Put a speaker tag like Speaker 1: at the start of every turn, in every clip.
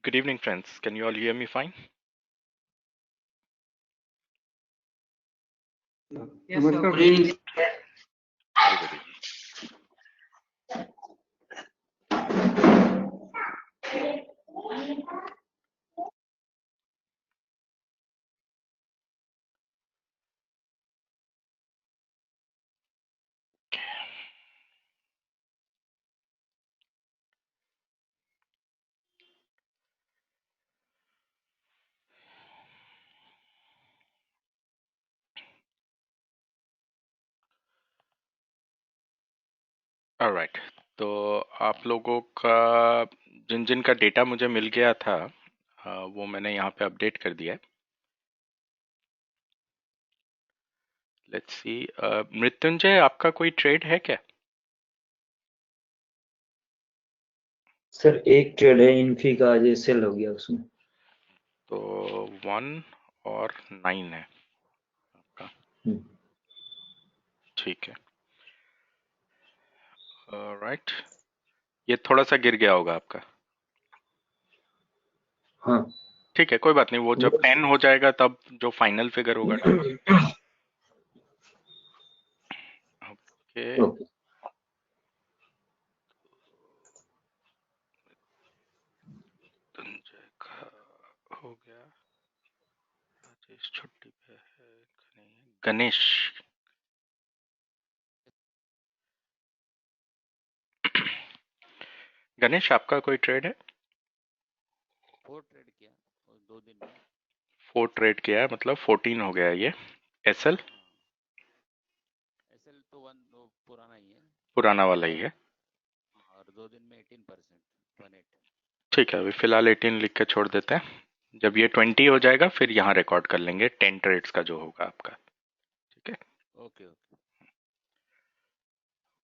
Speaker 1: Good evening, friends. Can you all hear me fine?
Speaker 2: Yes, sir.
Speaker 3: नमस्कार
Speaker 2: Good evening.
Speaker 1: Very good evening. Alright. तो आप लोगों का जिन जिन का डेटा मुझे मिल गया था वो मैंने यहाँ पे अपडेट कर दिया है. Let's see. मृत्युंजय, आपका कोई ट्रेड है क्या?
Speaker 4: सर एक ट्रेड है इन्फी का, आज सेल हो गया उसमें.
Speaker 1: तो 1 और 9 है आपका. ठीक है. राइट. ये थोड़ा सा गिर गया होगा आपका.
Speaker 4: हाँ.
Speaker 1: ठीक है, कोई बात नहीं. वो जब 10 हो जाएगा तब जो फाइनल फिगर होगा ना. ओके.
Speaker 4: ओके.
Speaker 1: मृत्युंजय का हो गया. राजेश छुट्टी पे है कि नहीं है? गणेश. गणेश, आपका कोई ट्रेड है?
Speaker 5: 4 ट्रेड किया और 2 दिन में.
Speaker 1: 4 ट्रेड किया है, मतलब 14 हो गया है ये. एसएल
Speaker 5: एसएल तो 1 पुराना ही है
Speaker 1: पुराना वाला ही है.
Speaker 5: और 2 दिन में 18%, 18.
Speaker 1: ठीक है, अभी फिलहाल 18 लिख के छोड़ देते हैं. जब ये 20 हो जाएगा फिर यहाँ रिकॉर्ड कर लेंगे 10 ट्रेड्स का जो होगा आपका. ठीक है.
Speaker 5: ओके.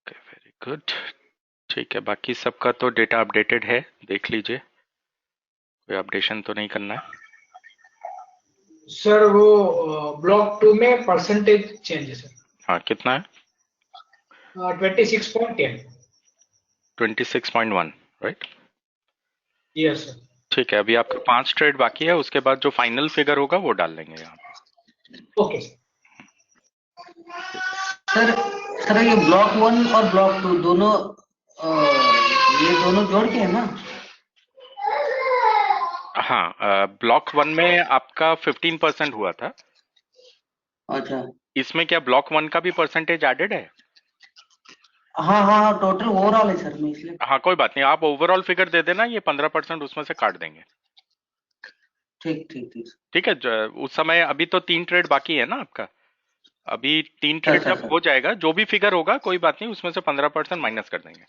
Speaker 1: Okay, very good. ठीक है, बाकी सबका तो डेटा अपडेटेड है, देख लीजिए. कोई अपडेशन तो नहीं करना है.
Speaker 2: सर वो ब्लॉक 2 में परसेंटेज चेंज है सर.
Speaker 1: हाँ, कितना है?
Speaker 2: 26.10.
Speaker 1: 26.1, राइट.
Speaker 2: Yes sir.
Speaker 1: ठीक है, अभी आपका 5 ट्रेड बाकी है. उसके बाद जो फाइनल फिगर होगा वो डाल लेंगे यहाँ पे.
Speaker 2: Okay
Speaker 3: sir. सर ये ब्लॉक 1 और ब्लॉक 2 दोनों ये दोनों जोड़ के है ना?
Speaker 1: हाँ, ब्लॉक 1 में आपका 15% हुआ था.
Speaker 3: अच्छा.
Speaker 1: इसमें क्या ब्लॉक 1 का भी परसेंटेज एडेड है?
Speaker 3: हाँ, टोटल ओवरऑल है सर, मैं इसलिए.
Speaker 1: हाँ, कोई बात नहीं. आप ओवरऑल फिगर दे देना, ये 15% उसमें से काट देंगे.
Speaker 3: ठीक.
Speaker 1: ठीक है. उस समय अभी तो 3 ट्रेड बाकी है ना आपका. अभी 3 ट्रेड
Speaker 3: सर.
Speaker 1: जब हो जाएगा जो भी फिगर होगा कोई बात नहीं, उसमें से 15% माइनस कर देंगे.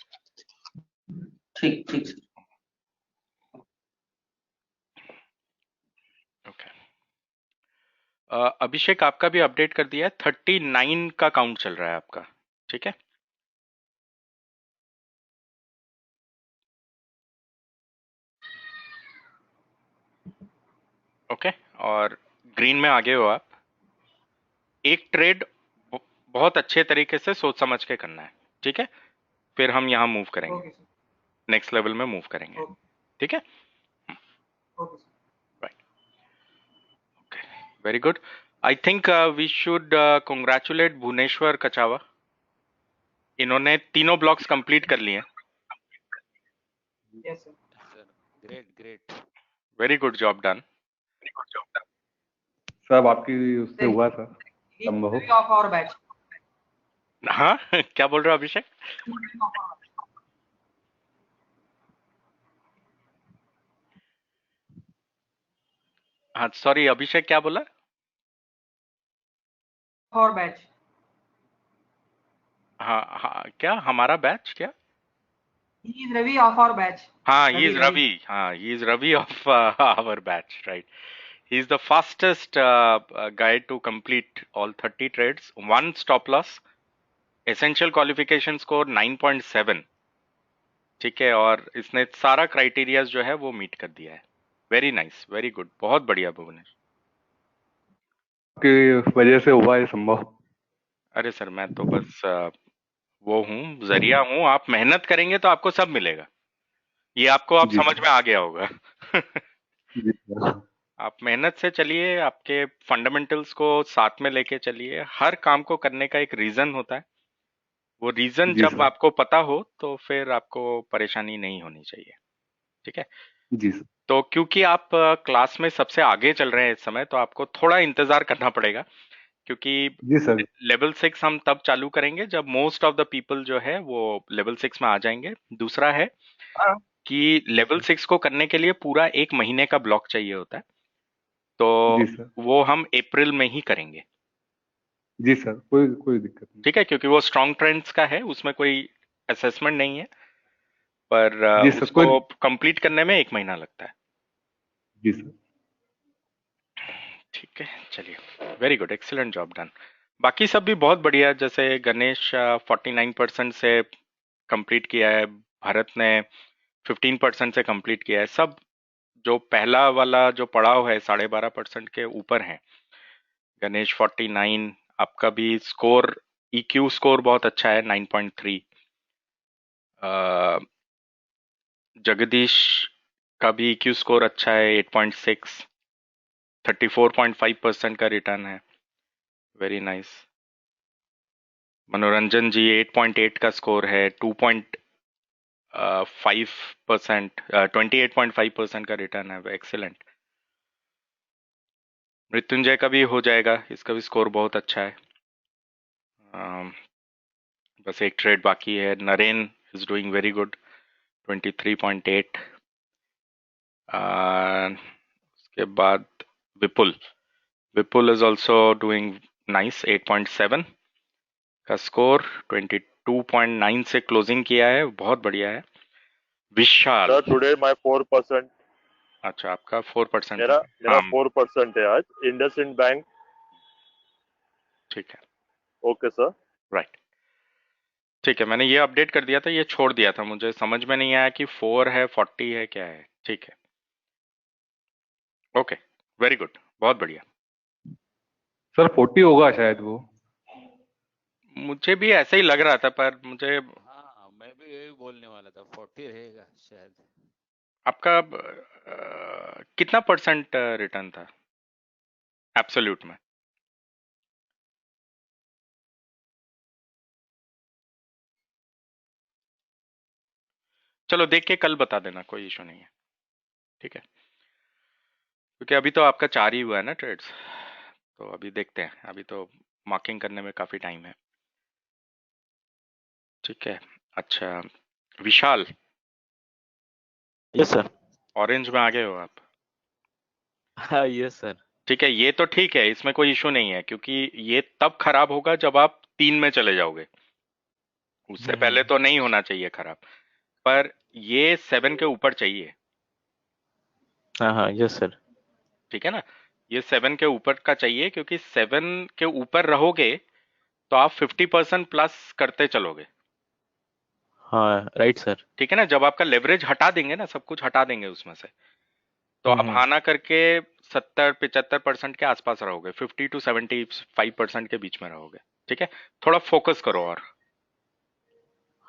Speaker 3: ठीक सर.
Speaker 1: ओके. अभिषेक, आपका भी अपडेट कर दिया है. 39 का काउंट चल रहा है आपका. ठीक है. ओके. और ग्रीन में आगे हो आप. एक ट्रेड बहुत अच्छे तरीके से सोच समझ के करना है. ठीक है. फिर हम यहाँ मूव करेंगे,
Speaker 2: ओके सर.
Speaker 1: नेक्स्ट लेवल में मूव करेंगे. ठीक है.
Speaker 2: Okay sir.
Speaker 1: Right. Okay, very good. I think we should congratulate Bhuvneshwar Kachawa. इन्होंने तीनों ब्लॉक्स कंप्लीट कर लिए.
Speaker 2: Yes sir.
Speaker 5: Sir great.
Speaker 1: Very good job done.
Speaker 6: सब आपकी उससे हुआ sir, Sambhav.
Speaker 2: Of our batch.
Speaker 1: हाँ. क्या बोल रहे हो अभिषेक? हाँ, सॉरी अभिषेक, क्या बोला?
Speaker 2: Our batch.
Speaker 1: हाँ, क्या हमारा बैच क्या?
Speaker 2: He is Ravi of our batch.
Speaker 1: हाँ, he is Ravi. हाँ, he is Ravi of our batch, right? He is the fastest guy to complete all 30 trades. One stop loss. Essential qualification score 9.7. ठीक है. और इसने सारा criterias जो है वो मीट कर दिया है. वेरी नाइस, वेरी गुड, बहुत बढ़िया भुवनेश.
Speaker 6: आपकी वजह से हुआ है संभव.
Speaker 1: अरे सर, मैं तो बस वो हूँ, जरिया हूँ. आप मेहनत करेंगे तो आपको सब मिलेगा. ये आपको अब
Speaker 6: जी
Speaker 1: समझ
Speaker 6: सर।
Speaker 1: में आ गया होगा।
Speaker 6: जी सर।
Speaker 1: आप मेहनत से चलिए, आपके फंडामेंटल्स को साथ में लेके चलिए। हर काम को करने का एक रीजन होता है। वो रीजन
Speaker 6: जी
Speaker 1: जब
Speaker 6: सर।
Speaker 1: आपको पता हो तो फिर आपको परेशानी नहीं होनी चाहिए। ठीक है।
Speaker 6: जी सर।
Speaker 1: तो क्योंकि आप क्लास में सबसे आगे चल रहे हैं इस समय, तो आपको थोड़ा इंतजार करना पड़ेगा, क्योंकि
Speaker 6: जी सर।
Speaker 1: लेवल 6 हम तब चालू करेंगे जब मोस्ट ऑफ द पीपल जो है वो लेवल 6 में आ जाएंगे। दूसरा है कि लेवल 6 को करने के लिए पूरा 1 महीने का ब्लॉक चाहिए होता है, तो
Speaker 6: जी सर।
Speaker 1: वो हम अप्रैल में ही करेंगे।
Speaker 6: जी सर, कोई कोई दिक्कत नहीं।
Speaker 1: ठीक है, क्योंकि वो स्ट्रॉन्ग ट्रेंड्स का है, उसमें कोई असेसमेंट नहीं है, पर
Speaker 6: जी सर,
Speaker 1: उसको
Speaker 6: कोई।
Speaker 1: कंप्लीट करने में 1 महीना लगता है।
Speaker 6: जी सर।
Speaker 1: ठीक है, चलिए, very good, excellent job done. बाकी सब भी बहुत बढ़िया, जैसे गणेश 49% से कंप्लीट किया है, भरत ने 15% से कंप्लीट किया है। सब जो पहला वाला जो पड़ाव है 12.5% के ऊपर है। गणेश 49, आपका भी स्कोर, EQ स्कोर बहुत अच्छा है 9.3। जगदीश का भी EQ स्कोर अच्छा है 8.6। 34.5% का रिटर्न है, वेरी नाइस। मनोरंजन जी 8.8 का स्कोर है, 2.5%, 28.5% का रिटर्न है, एक्सीलेंट। मृत्युंजय का भी हो जाएगा, इसका भी स्कोर बहुत अच्छा है। अम, बस एक ट्रेड बाकी है। Naren is doing very good, 23.8। उसके बाद Vipul, Vipul is also doing nice, 8.7 का स्कोर, 22.9 से क्लोजिंग किया है, बहुत बढ़िया है। विशाल,
Speaker 7: सर टुडे माय 4%,
Speaker 1: अच्छा आपका 4%
Speaker 7: मेरा
Speaker 1: है,
Speaker 7: मेरा
Speaker 1: हाँ
Speaker 7: 4% है आज इंडसइंड बैंक।
Speaker 1: ठीक है,
Speaker 7: ओके सर।
Speaker 1: राइट, ठीक है। मैंने ये अपडेट कर दिया था, ये छोड़ दिया था, मुझे समझ में नहीं आया कि 4 है 40 है क्या है। ठीक है, ओके, वेरी गुड, बहुत बढ़िया।
Speaker 6: सर 40 होगा शायद वो।
Speaker 1: मुझे भी ऐसा ही लग रहा था, पर मुझे
Speaker 5: हाँ मैं भी यही बोलने वाला था, 40 रहेगा शायद।
Speaker 1: आपका कितना परसेंट रिटर्न था एब्सोल्यूट में? चलो देख के कल बता देना, कोई इशू नहीं है। ठीक है, क्योंकि अभी तो आपका 4 ही हुआ है ना ट्रेड्स, तो अभी देखते हैं, अभी तो मार्किंग करने में काफी टाइम है। ठीक है, अच्छा, विशाल,
Speaker 8: यस सर।
Speaker 1: ऑरेंज में आ गए हो आप?
Speaker 8: हाँ यस सर।
Speaker 1: ठीक है, ये तो ठीक है, इसमें कोई इशू नहीं है, क्योंकि ये तब खराब होगा जब आप 3 में चले जाओगे, उससे पहले तो नहीं होना चाहिए खराब। पर ये 7 के ऊपर चाहिए।
Speaker 8: हाँ हाँ यस सर।
Speaker 1: ठीक है ना, ये 7 के ऊपर का चाहिए, क्योंकि 7 के ऊपर रहोगे तो आप 50% प्लस करते चलोगे।
Speaker 8: हाँ राइट सर।
Speaker 1: ठीक है ना, जब आपका लेवरेज हटा देंगे ना, सब कुछ हटा देंगे उसमें से, तो आप
Speaker 8: हम्म।
Speaker 1: हाना करके 70-75% के आसपास रहोगे, 50 to 75% के बीच में रहोगे। ठीक है, थोड़ा फोकस करो। और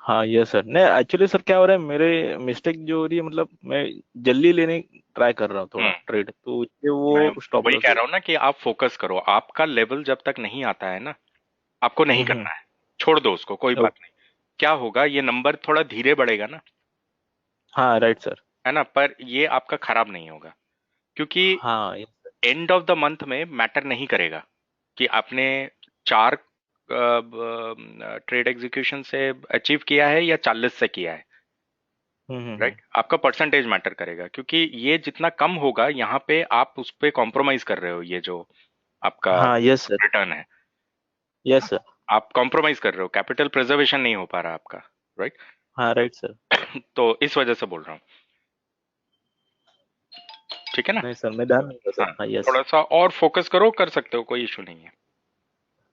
Speaker 8: हाँ यस सर। नहीं एक्चुअली सर क्या हो रहा है, मेरे मिस्टेक जो हो रही है, मतलब मैं जल्दी लेने ट्राई कर रहा हूँ थोड़ा
Speaker 1: हम्म,
Speaker 8: ट्रेड, तो इससे
Speaker 1: मैं
Speaker 8: वो स्टॉप
Speaker 1: वही
Speaker 8: लॉस
Speaker 1: कह
Speaker 8: हो
Speaker 1: रहा हूँ ना कि आप फोकस करो। आपका लेवल जब तक नहीं आता है ना, आपको नहीं
Speaker 8: हम्म।
Speaker 1: करना है, छोड़ दो उसको, कोई बात नहीं। क्या होगा, ये नंबर थोड़ा धीरे बढ़ेगा ना,
Speaker 8: हाँ राइट सर।
Speaker 1: है ना, पर ये आपका खराब नहीं होगा, क्योंकि
Speaker 8: हाँ
Speaker 1: एंड ऑफ द मंथ में मैटर नहीं करेगा कि आपने 4 ट्रेड एग्जीक्यूशन से अचीव किया है या 40 से किया है।
Speaker 8: हम्म।
Speaker 1: राइट, आपका परसेंटेज मैटर करेगा, क्योंकि ये जितना कम होगा यहाँ पे आप उस पे कॉम्प्रोमाइज कर रहे हो, ये जो आपका
Speaker 8: हाँ यस सर।
Speaker 1: रिटर्न है
Speaker 8: यस
Speaker 1: ना,
Speaker 8: सर।
Speaker 1: आप कॉम्प्रोमाइज कर रहे हो, कैपिटल प्रिजर्वेशन नहीं हो पा रहा आपका। राइट,
Speaker 8: हाँ राइट सर।
Speaker 1: तो इस वजह से बोल रहा हूँ। ठीक है ना,
Speaker 8: नहीं सर, मैं ध्यान दूंगा सर।
Speaker 1: हाँ,
Speaker 8: हाँ यस।
Speaker 1: थोड़ा सा और फोकस करो, कर सकते हो, कोई इशू नहीं है।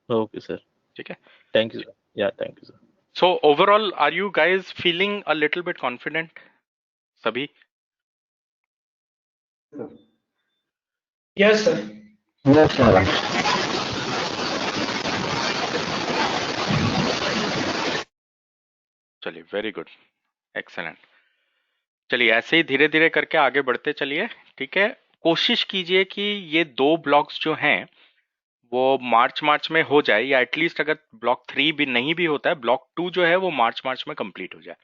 Speaker 8: Okay sir.
Speaker 1: ठीक है,
Speaker 8: थैंक यू सर। या thank you sir.
Speaker 1: So overall are you guys feeling a little bit confident सभी?
Speaker 2: Yes, sir.
Speaker 4: Yes sir.
Speaker 1: चलिए, वेरी गुड, एक्सेलेंट। चलिए ऐसे ही धीरे धीरे करके आगे बढ़ते चलिए, ठीक है। कोशिश कीजिए कि ये 2 ब्लॉक्स जो हैं वो मार्च में हो जाए, या एटलीस्ट अगर ब्लॉक 3 भी नहीं भी होता है, ब्लॉक 2 जो है वो मार्च में कंप्लीट हो जाए,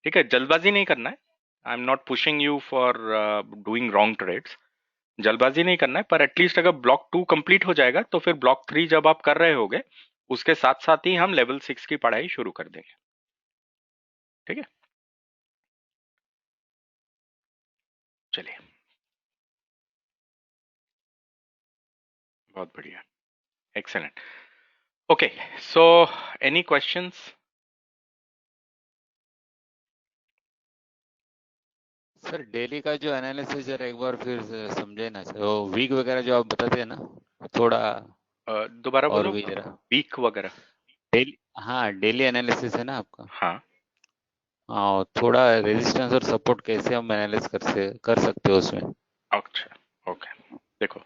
Speaker 1: ठीक है। जल्दबाजी नहीं करना है, I am not pushing you for doing wrong trades, जल्दबाजी नहीं करना है, पर एटलीस्ट अगर ब्लॉक 2 कंप्लीट हो जाएगा तो फिर ब्लॉक 3 जब आप कर रहे होगे उसके साथ साथ ही हम लेवल 6 की पढ़ाई शुरू कर देंगे, ठीक है। चलिए, बहुत बढ़िया, excellent. Okay, so any questions?
Speaker 5: Sir daily का जो एनालिसिस है एक बार फिर से समझे ना सर, वो वीक वगैरह जो आप बताते हैं ना थोड़ा
Speaker 1: दोबारा
Speaker 5: और
Speaker 1: बोलो,
Speaker 5: भी जरा।
Speaker 1: वीक वगैरह।
Speaker 5: डेली, हाँ डेली एनालिसिस है ना आपका,
Speaker 1: हाँ,
Speaker 5: हाँ थोड़ा रेजिस्टेंस और सपोर्ट कैसे हम एनालिस कर सकते हो उसमें।
Speaker 1: अच्छा, ओके। देखो,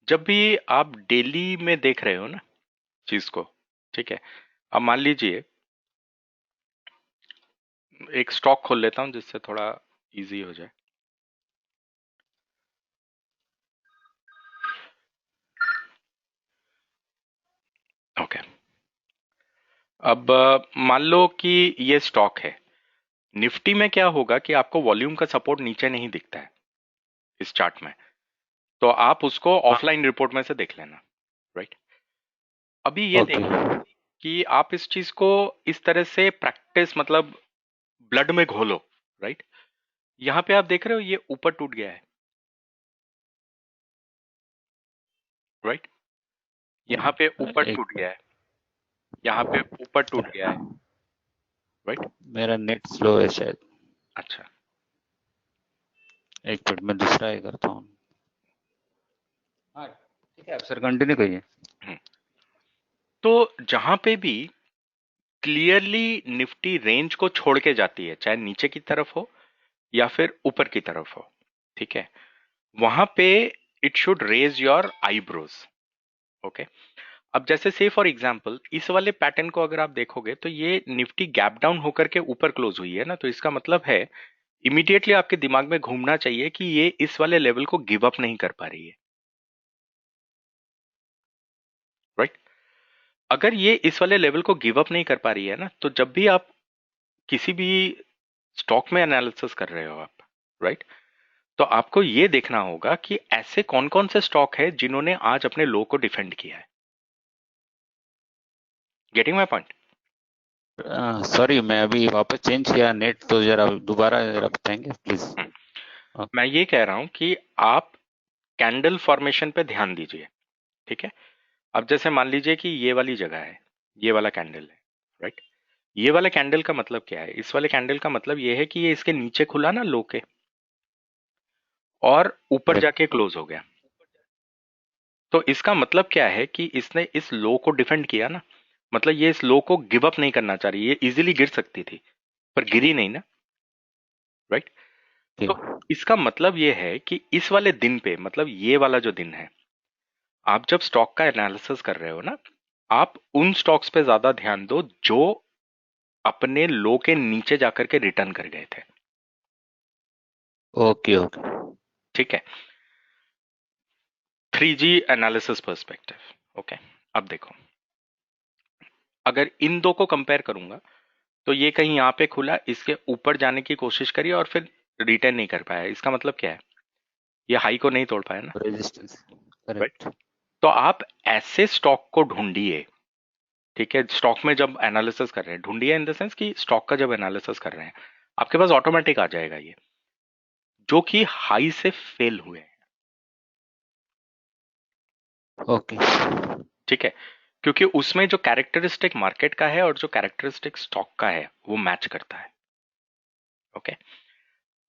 Speaker 1: जब भी आप डेली में देख रहे हो ना चीज को, ठीक है, अब मान लीजिए एक स्टॉक खोल लेता हूं जिससे थोड़ा इजी हो जाए। ओके, अब मान लो कि ये स्टॉक है। निफ्टी में क्या होगा कि आपको वॉल्यूम का सपोर्ट नीचे नहीं दिखता है इस चार्ट में, तो आप उसको ऑफलाइन रिपोर्ट में से देख लेना, राइट। अभी ये
Speaker 5: ओके
Speaker 1: देखो कि आप इस चीज को इस तरह से प्रैक्टिस, मतलब ब्लड में घोलो, राइट। यहां पे आप देख रहे हो ये ऊपर टूट गया है, राइट। यहाँ पे ऊपर
Speaker 5: एक
Speaker 1: टूट गया है, यहाँ पे ऊपर टूट गया है, राइट।
Speaker 5: मेरा नेट स्लो है शायद,
Speaker 1: अच्छा,
Speaker 5: एक मिनट में दूसरा ही करता हूँ। हाँ ठीक है, आप सर कंटिन्यू करिए।
Speaker 1: तो जहां पे भी क्लियरली निफ्टी रेंज को छोड़ के जाती है, चाहे नीचे की तरफ हो या फिर ऊपर की तरफ हो, ठीक है, वहां पे it should raise your eyebrows, okay. अब जैसे से फॉर एग्जांपल इस वाले पैटर्न को अगर आप देखोगे तो ये निफ्टी गैप डाउन होकर के ऊपर क्लोज हुई है ना, तो इसका मतलब है इमीडिएटली आपके दिमाग में घूमना चाहिए कि ये इस वाले लेवल को गिव अप नहीं कर पा रही है, राइट। अगर ये इस वाले लेवल को गिव अप नहीं कर पा रही है ना, तो जब भी आप किसी भी स्टॉक में एनालिसिस कर रहे हो आप, राइट, तो आपको ये देखना होगा कि ऐसे कौन कौन से स्टॉक है जिन्होंने आज अपने लो को डिफेंड किया है। Getting my point?
Speaker 5: सॉरी मैं अभी वापस चेंज किया नेट, तो जरा दोबारा जरा बताएंगे प्लीज।
Speaker 1: मैं ये कह रहा हूं कि आप कैंडल फॉर्मेशन पे ध्यान दीजिए, ठीक है। अब जैसे मान लीजिए कि ये वाली जगह है, ये वाला कैंडल है, राइट। ये वाला कैंडल का मतलब क्या है? इस वाले कैंडल का मतलब ये है कि ये इसके नीचे खुला ना लो के, और ऊपर जाके क्लोज हो गया। तो इसका मतलब क्या है कि इसने इस लो को डिफेंड किया ना, मतलब ये इस लो को गिव अप नहीं करना चाह रही। ये इजीली गिर सकती थी पर गिरी नहीं ना, राइट। तो इसका मतलब ये है कि इस वाले दिन पे, मतलब ये वाला जो दिन है, आप जब स्टॉक का एनालिसिस कर रहे हो ना, आप उन स्टॉक्स पे ज्यादा ध्यान दो जो अपने लो के नीचे जाकर के रिटर्न कर गए थे,
Speaker 5: ओके ओके
Speaker 1: ठीक है। 3G analysis perspective, okay. अब देखो, अगर इन दो को कंपेयर करूंगा तो ये कहीं यहाँ पे खुला, इसके ऊपर जाने की कोशिश करी और फिर रिटर्न नहीं कर पाया। इसका मतलब क्या है? ये हाई को नहीं तोड़ पाया ना,
Speaker 5: रेजिस्टेंस
Speaker 1: राइट।
Speaker 5: करेक्ट।
Speaker 1: तो आप ऐसे स्टॉक को ढूंढिए, ठीक है। स्टॉक में जब एनालिसिस कर रहे हैं, ढूंढिए इन द सेंस कि स्टॉक का जब एनालिसिस कर रहे हैं आपके पास ऑटोमेटिक आ जाएगा ये, जो कि हाई से फेल हुए हैं,
Speaker 5: ओके
Speaker 1: ठीक है। क्योंकि उसमें जो कैरेक्टरिस्टिक मार्केट का है और जो कैरेक्टरिस्टिक स्टॉक का है वो मैच करता है, ओके।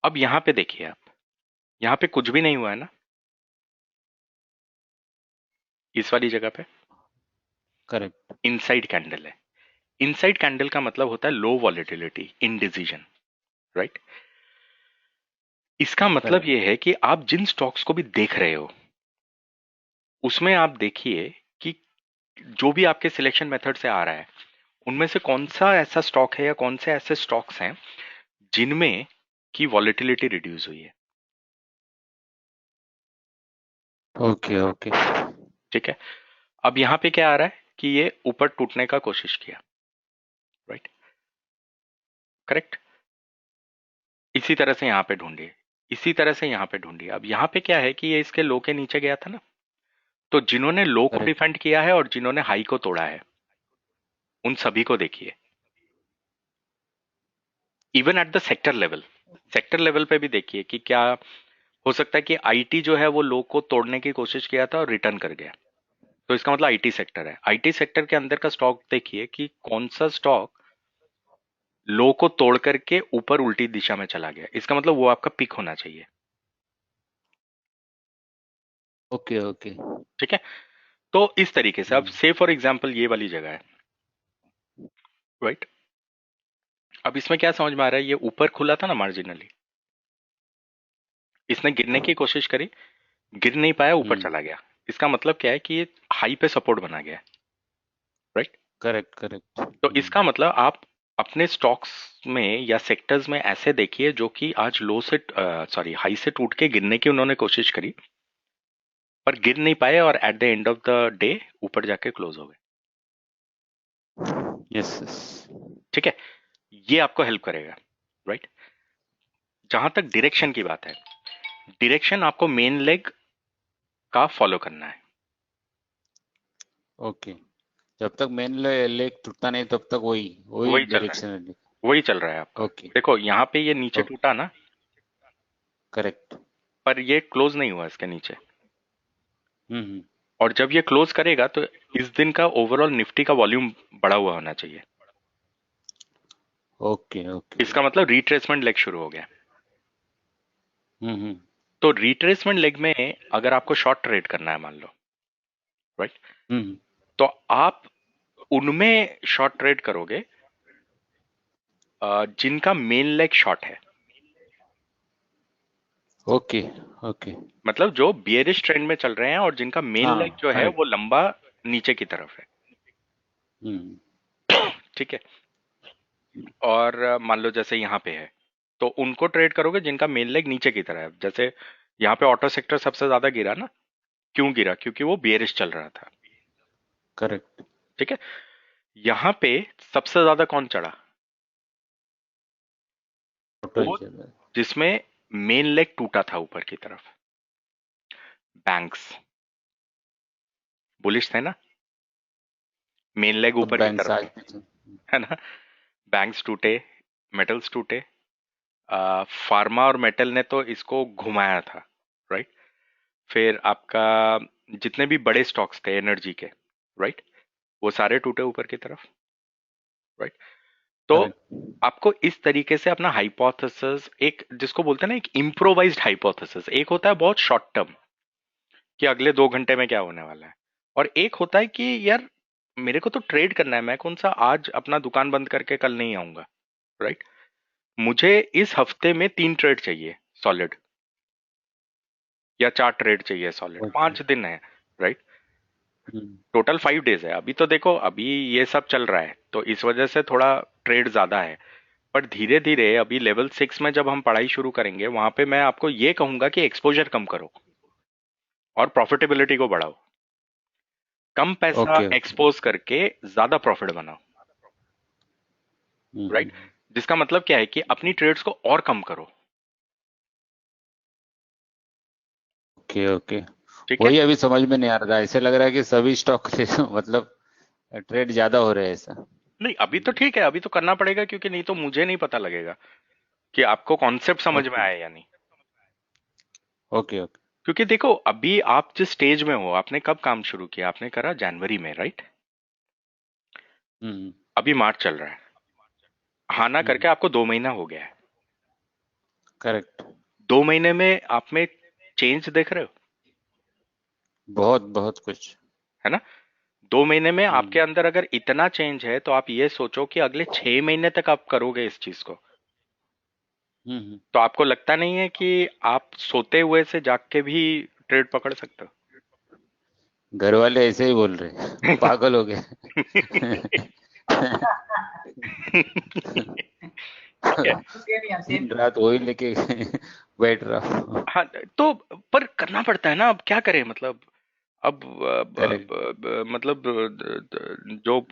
Speaker 1: अब यहां पे देखिए आप, यहां पे कुछ भी नहीं हुआ है ना इस वाली जगह पे,
Speaker 5: करेक्ट
Speaker 1: इनसाइड कैंडल है। इनसाइड कैंडल का मतलब होता है लो वॉलेटिलिटी, इनडिसीजन, राइट। इसका मतलब
Speaker 5: Correct.
Speaker 1: यह है कि आप जिन स्टॉक्स को भी देख रहे हो उसमें आप देखिए कि जो भी आपके सिलेक्शन मेथड से आ रहा है उनमें से कौन सा ऐसा स्टॉक है या कौन से ऐसे स्टॉक्स हैं जिनमें की वॉलेटिलिटी रिड्यूस हुई है।
Speaker 5: Okay okay.
Speaker 1: ठीक है, अब यहाँ पे क्या आ रहा है कि ये ऊपर टूटने का कोशिश किया, राइट, करेक्ट। इसी तरह से यहाँ पे ढूंढिए, इसी तरह से यहाँ पे ढूंढिए। अब यहाँ पे क्या है कि ये इसके लो के नीचे गया था ना, तो जिन्होंने लो को
Speaker 5: करेक्ट।
Speaker 1: डिफेंड किया है और जिन्होंने हाई को तोड़ा है, उन सभी को देखिए। Even at the sector level पे भी देखिए कि क्या हो सकता है कि आईटी जो है वो लो को तोड़ने की कोशिश किया था और रिटर्न कर गया, तो इसका मतलब आईटी सेक्टर है। आईटी सेक्टर के अंदर का स्टॉक देखिए कि कौन सा स्टॉक लो को तोड़ करके ऊपर उल्टी दिशा में चला गया, इसका मतलब वो आपका पिक होना चाहिए।
Speaker 5: Okay okay.
Speaker 1: ठीक है, तो इस तरीके से अब से फॉर एग्जांपल ये वाली जगह है, राइट। अब इसमें क्या समझ में आ रहा है, ये ऊपर खुला था ना मार्जिनली, इसने गिरने की कोशिश करी, गिर नहीं पाया, ऊपर चला गया। इसका मतलब क्या है कि ये हाई पे सपोर्ट बना गया, राइट।
Speaker 5: Correct correct.
Speaker 1: तो इसका मतलब आप अपने स्टॉक्स में या सेक्टर्स में ऐसे देखिए जो कि आज लो से हाई से टूट के गिरने की उन्होंने कोशिश करी पर गिर नहीं पाए और at the end of the day ऊपर जाके क्लोज हो गए।
Speaker 5: Yes yes.
Speaker 1: ठीक है, ये आपको हेल्प करेगा, राइट। जहां तक डायरेक्शन की बात है, डायरेक्शन आपको मेन लेग का फॉलो करना है।
Speaker 5: ओके, जब तक मेन लेग टूटता नहीं तब तक वही
Speaker 1: वही
Speaker 5: वही
Speaker 1: चल रहा है,
Speaker 5: डायरेक्शन।
Speaker 1: वही चल रहा है आपका।
Speaker 5: ओके
Speaker 1: देखो यहाँ पे ये नीचे
Speaker 5: ओके।
Speaker 1: टूटा ना,
Speaker 5: करेक्ट।
Speaker 1: पर ये क्लोज नहीं हुआ इसके नीचे,
Speaker 5: हम्म।
Speaker 1: और जब ये क्लोज करेगा तो इस दिन का ओवरऑल निफ्टी का वॉल्यूम बढ़ा हुआ होना चाहिए।
Speaker 5: Okay okay.
Speaker 1: इसका मतलब रिट्रेसमेंट लेग शुरू हो गया।
Speaker 5: हम्म।
Speaker 1: तो रिट्रेसमेंट लेग में अगर आपको शॉर्ट ट्रेड करना है मान लो, राइट,
Speaker 5: हम्म।
Speaker 1: तो आप उनमें शॉर्ट ट्रेड करोगे जिनका मेन लेग शॉर्ट है,
Speaker 5: ओके ओके।
Speaker 1: मतलब जो बियरिश ट्रेंड में चल रहे हैं और जिनका मेन
Speaker 5: हाँ
Speaker 1: लेग जो है
Speaker 5: करेक्ट।
Speaker 1: वो लंबा नीचे की तरफ है।
Speaker 5: हम्म।
Speaker 1: ठीक है, और मान लो जैसे यहाँ पे है तो उनको ट्रेड करोगे जिनका मेन लेग नीचे की तरफ है। जैसे यहाँ पे ऑटो सेक्टर सबसे ज्यादा गिरा ना, क्यों गिरा, क्योंकि वो बियरिश चल रहा था।
Speaker 5: करेक्ट।
Speaker 1: ठीक है, यहाँ पे सबसे ज्यादा कौन चढ़ा,
Speaker 5: ऑटो ही
Speaker 1: वो
Speaker 5: चल रहा है।
Speaker 1: जिसमें मेन लेग टूटा था ऊपर की तरफ, बैंक्स बुलिश थे ना, मेन लेग
Speaker 5: सब
Speaker 1: ऊपर की
Speaker 5: बैंक
Speaker 1: तरफ
Speaker 5: आज
Speaker 1: है
Speaker 5: भी
Speaker 1: है ना। बैंक्स टूटे, मेटल्स टूटे, फार्मा और मेटल ने तो इसको घुमाया था, राइट। फिर आपका जितने भी बड़े स्टॉक्स थे एनर्जी के, राइट, वो सारे टूटे ऊपर की तरफ, राइट। तो
Speaker 5: करेक्ट।
Speaker 1: आपको इस तरीके से अपना हाइपोथेसिस, एक जिसको बोलते हैं ना एक इम्प्रोवाइज्ड हाइपोथेसिस, एक होता है बहुत शॉर्ट टर्म कि अगले 2 घंटे में क्या होने वाला है, और एक होता है कि यार मेरे को तो ट्रेड करना है, मैं कौन सा आज अपना दुकान बंद करके कल नहीं आऊंगा, राइट। मुझे इस हफ्ते में 3 ट्रेड चाहिए सॉलिड, या 4 ट्रेड चाहिए सॉलिड,
Speaker 5: ओके।
Speaker 1: 5 दिन है, राइट। टोटल 5 डेज है। अभी तो देखो अभी ये सब चल रहा है तो इस वजह से थोड़ा ट्रेड ज्यादा है, पर धीरे धीरे अभी लेवल 6 में जब हम पढ़ाई शुरू करेंगे वहां पे मैं आपको ये कहूंगा कि एक्सपोजर कम करो और प्रॉफिटेबिलिटी को बढ़ाओ। कम पैसा
Speaker 5: ओके ओके।
Speaker 1: एक्सपोज करके ज्यादा प्रॉफिट बनाओ, राइट। जिसका मतलब क्या है कि अपनी ट्रेड्स को और कम करो।
Speaker 5: Okay okay.
Speaker 1: ठीक है,
Speaker 5: वही अभी समझ में नहीं आ रहा था, ऐसे लग रहा है कि सभी स्टॉक से मतलब ट्रेड ज्यादा हो रहे हैं ऐसा।
Speaker 1: नहीं अभी तो ठीक है, अभी तो करना पड़ेगा क्योंकि नहीं तो मुझे नहीं पता लगेगा कि आपको कॉन्सेप्ट समझ में
Speaker 5: ओके
Speaker 1: आया या नहीं।
Speaker 5: Okay okay.
Speaker 1: क्योंकि देखो अभी आप जिस स्टेज में हो, आपने कब काम शुरू किया, आपने करा जनवरी में, राइट।
Speaker 5: हम्म।
Speaker 1: अभी मार्च चल रहा है, हाँ ना करके आपको 2 महीना हो गया है।
Speaker 5: करेक्ट।
Speaker 1: 2 महीने में आप में चेंज देख रहे हो,
Speaker 5: बहुत बहुत कुछ।
Speaker 1: है ना। 2 महीने में आपके अंदर अगर इतना चेंज है तो आप ये सोचो कि अगले 6 महीने तक आप करोगे इस चीज को, तो आपको लगता नहीं है कि आप सोते हुए से जाग के भी ट्रेड पकड़ सकते हो।
Speaker 5: घर वाले ऐसे ही बोल रहे पागल हो गए।
Speaker 1: ठीक है।
Speaker 2: सेम या सेम।
Speaker 5: दिन रात वही लेके बैठ रहा हूँ।
Speaker 1: हाँ, तो पर करना पड़ता है ना, अब क्या करें, मतलब अब
Speaker 5: Correct.
Speaker 1: मतलब जो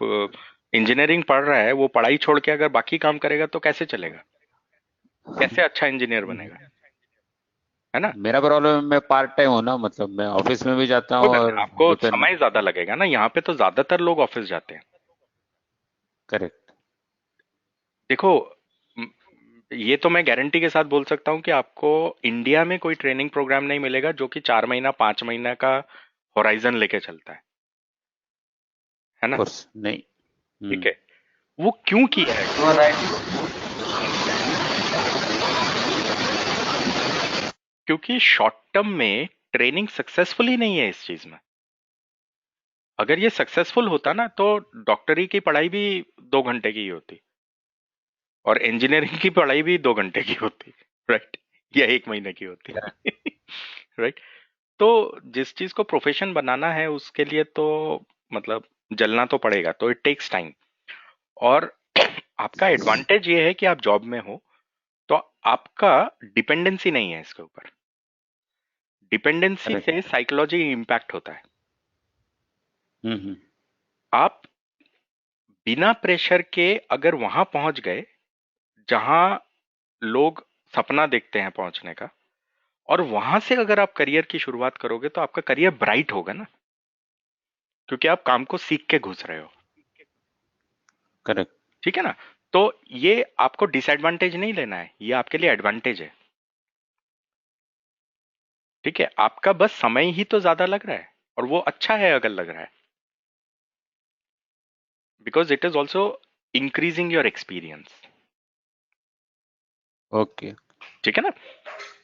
Speaker 1: इंजीनियरिंग पढ़ रहा है वो पढ़ाई छोड़ के अगर बाकी काम करेगा तो कैसे चलेगा, कैसे अच्छा इंजीनियर बनेगा, है ना।
Speaker 5: मेरा प्रॉब्लम, मैं पार्ट टाइम हूँ ना, मतलब मैं ऑफिस में भी जाता
Speaker 1: कोई
Speaker 5: हूँ
Speaker 1: बात
Speaker 5: और
Speaker 1: नहीं, आपको
Speaker 5: रिटर्न।
Speaker 1: समय ज्यादा लगेगा ना, यहाँ पे तो ज्यादातर लोग ऑफिस जाते हैं।
Speaker 5: करेक्ट।
Speaker 1: देखो, म- ये तो मैं गारंटी के साथ बोल सकता हूँ कि आपको इंडिया में कोई ट्रेनिंग प्रोग्राम नहीं मिलेगा जो कि 4 महीना 5 महीना का होराइजन लेके चलता है ना।
Speaker 5: कोर्स नहीं।
Speaker 1: ठीक है, वो क्यों किया है,
Speaker 3: You are right.
Speaker 1: क्योंकि शॉर्ट टर्म में ट्रेनिंग सक्सेसफुल ही नहीं है इस चीज में। अगर ये सक्सेसफुल होता ना तो डॉक्टरी की पढ़ाई भी 2 घंटे की ही होती और इंजीनियरिंग की पढ़ाई भी 2 घंटे की होती, राइट, या 1 महीने की होती। राइट। तो जिस चीज को प्रोफेशन बनाना है उसके लिए तो मतलब जलना तो पड़ेगा, तो इट टेक्स टाइम। और आपका एडवांटेज ये है कि आप जॉब में हो तो आपका डिपेंडेंसी नहीं है इसके ऊपर। Dependency
Speaker 5: correct.
Speaker 1: से साइकोलॉजी इम्पैक्ट होता है।
Speaker 5: हम्म।
Speaker 1: आप बिना प्रेशर के अगर वहां पहुंच गए जहां लोग सपना देखते हैं पहुंचने का, और वहां से अगर आप करियर की शुरुआत करोगे तो आपका करियर ब्राइट होगा ना, क्योंकि आप काम को सीख के घुस रहे हो।
Speaker 5: करेक्ट।
Speaker 1: ठीक है ना। तो ये आपको डिसएडवांटेज नहीं लेना है, ये आपके लिए एडवांटेज है। ठीक है, आपका बस समय ही तो ज्यादा लग रहा है, और वो अच्छा है अगर लग रहा है, because it is also increasing your experience.
Speaker 5: Okay.
Speaker 1: ठीक है ना।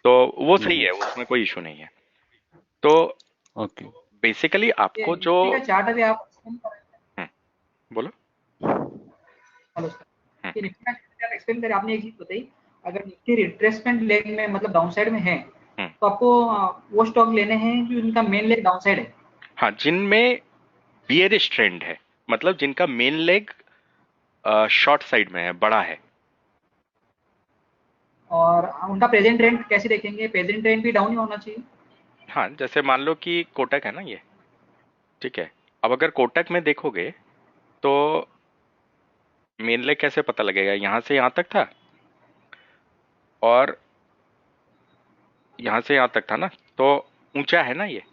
Speaker 1: तो वो सही है, उसमें कोई इशू नहीं है। तो
Speaker 5: ओके।
Speaker 1: बेसिकली
Speaker 2: ये
Speaker 1: आपको जो
Speaker 2: निफ्टी का चार्ट अभी आप explain कर रहे
Speaker 1: बोलो।
Speaker 2: हैं। हेलो सर,
Speaker 1: हम्म,
Speaker 2: ये निफ्टी का चार्ट आप एक्सप्लेन करें। आपने एक चीज बताई, अगर निफ्टी रिट्रेसमेंट लेग में मतलब डाउन साइड में है
Speaker 1: हम्म।
Speaker 2: तो आपको वो स्टॉक लेने हैं जो इनका मेन लेग डाउन साइड है।
Speaker 1: हाँ, जिनमें बियरिश ट्रेंड है, मतलब जिनका मेन लेग शॉर्ट साइड में है, बड़ा है।
Speaker 2: और उनका प्रेजेंट ट्रेंड कैसे देखेंगे? प्रेजेंट ट्रेंड भी डाउन ही होना चाहिए।
Speaker 1: हाँ, जैसे मान लो कि कोटक है ना ये, ठीक है। अब अगर कोटक में देखोगे तो मेन लेग कैसे पता लगेगा, यहां से यहां तक था और यहां से यहां तक था ना, तो ऊंचा है ना ये,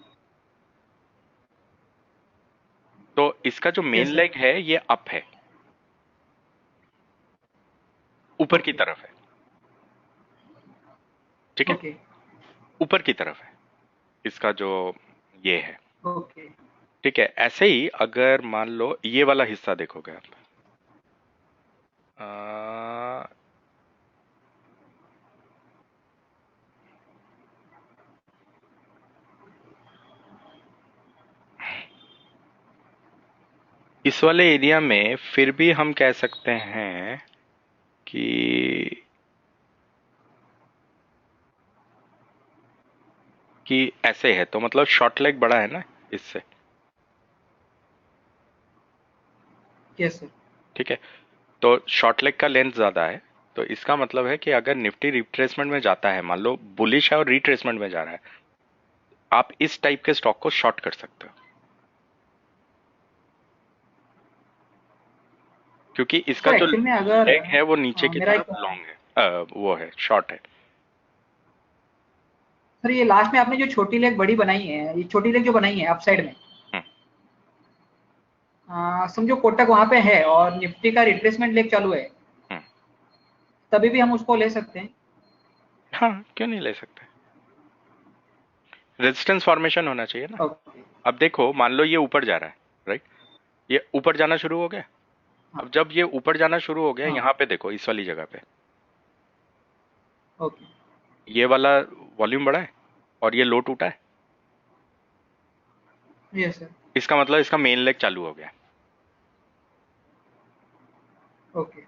Speaker 1: तो इसका जो मेन
Speaker 2: यस सर।
Speaker 1: लेग है ये अप है, ऊपर की
Speaker 2: ओके
Speaker 1: तरफ है। ठीक है,
Speaker 2: ओके
Speaker 1: ऊपर की तरफ है इसका जो ये है।
Speaker 2: ओके।
Speaker 1: ठीक है, ऐसे ही अगर मान लो ये वाला हिस्सा देखोगे आप, आ, इस वाले एरिया में फिर भी हम कह सकते हैं कि ऐसे है, तो मतलब शॉर्ट लेग बड़ा है ना इससे।
Speaker 2: Yes sir.
Speaker 1: ठीक है, तो शॉर्ट लेग का लेंथ ज्यादा है, तो इसका मतलब है कि अगर निफ्टी रिट्रेसमेंट में जाता है, मान लो बुलिश है और रिट्रेसमेंट में जा रहा है, आप इस टाइप के स्टॉक को शॉर्ट कर सकते हो, क्योंकि इसका
Speaker 2: सर
Speaker 1: जो
Speaker 2: एक्चुअल में अगर
Speaker 1: लेग है वो नीचे की
Speaker 2: मेरा एक
Speaker 1: तरफ लॉन्ग है, वो है शॉर्ट है।
Speaker 2: सर, ये लास्ट में आपने जो छोटी लेग बड़ी बनाई है, ये छोटी लेग जो बनाई है अप साइड में,
Speaker 1: हम्म,
Speaker 2: समझो कोटक वहां पे है और निफ्टी का रिट्रेसमेंट लेग चालू है,
Speaker 1: हम्म।
Speaker 2: तभी भी हम उसको ले सकते हैं।
Speaker 1: हाँ, क्यों नहीं ले सकते, रेजिस्टेंस फॉर्मेशन होना चाहिए ना।
Speaker 2: ओके।
Speaker 1: अब देखो, मान लो ये ऊपर जा रहा है, राइट, ये ऊपर जाना शुरू हो गया।
Speaker 2: हाँ
Speaker 1: अब जब ये ऊपर जाना शुरू हो गया,
Speaker 2: हाँ।
Speaker 1: यहाँ पे देखो इस वाली जगह पे
Speaker 2: ओके।
Speaker 1: ये वाला वॉल्यूम बढ़ा है और ये लो टूटा है,
Speaker 2: यस सर।
Speaker 1: इसका मतलब इसका मेन लेग चालू हो गया।
Speaker 2: ओके।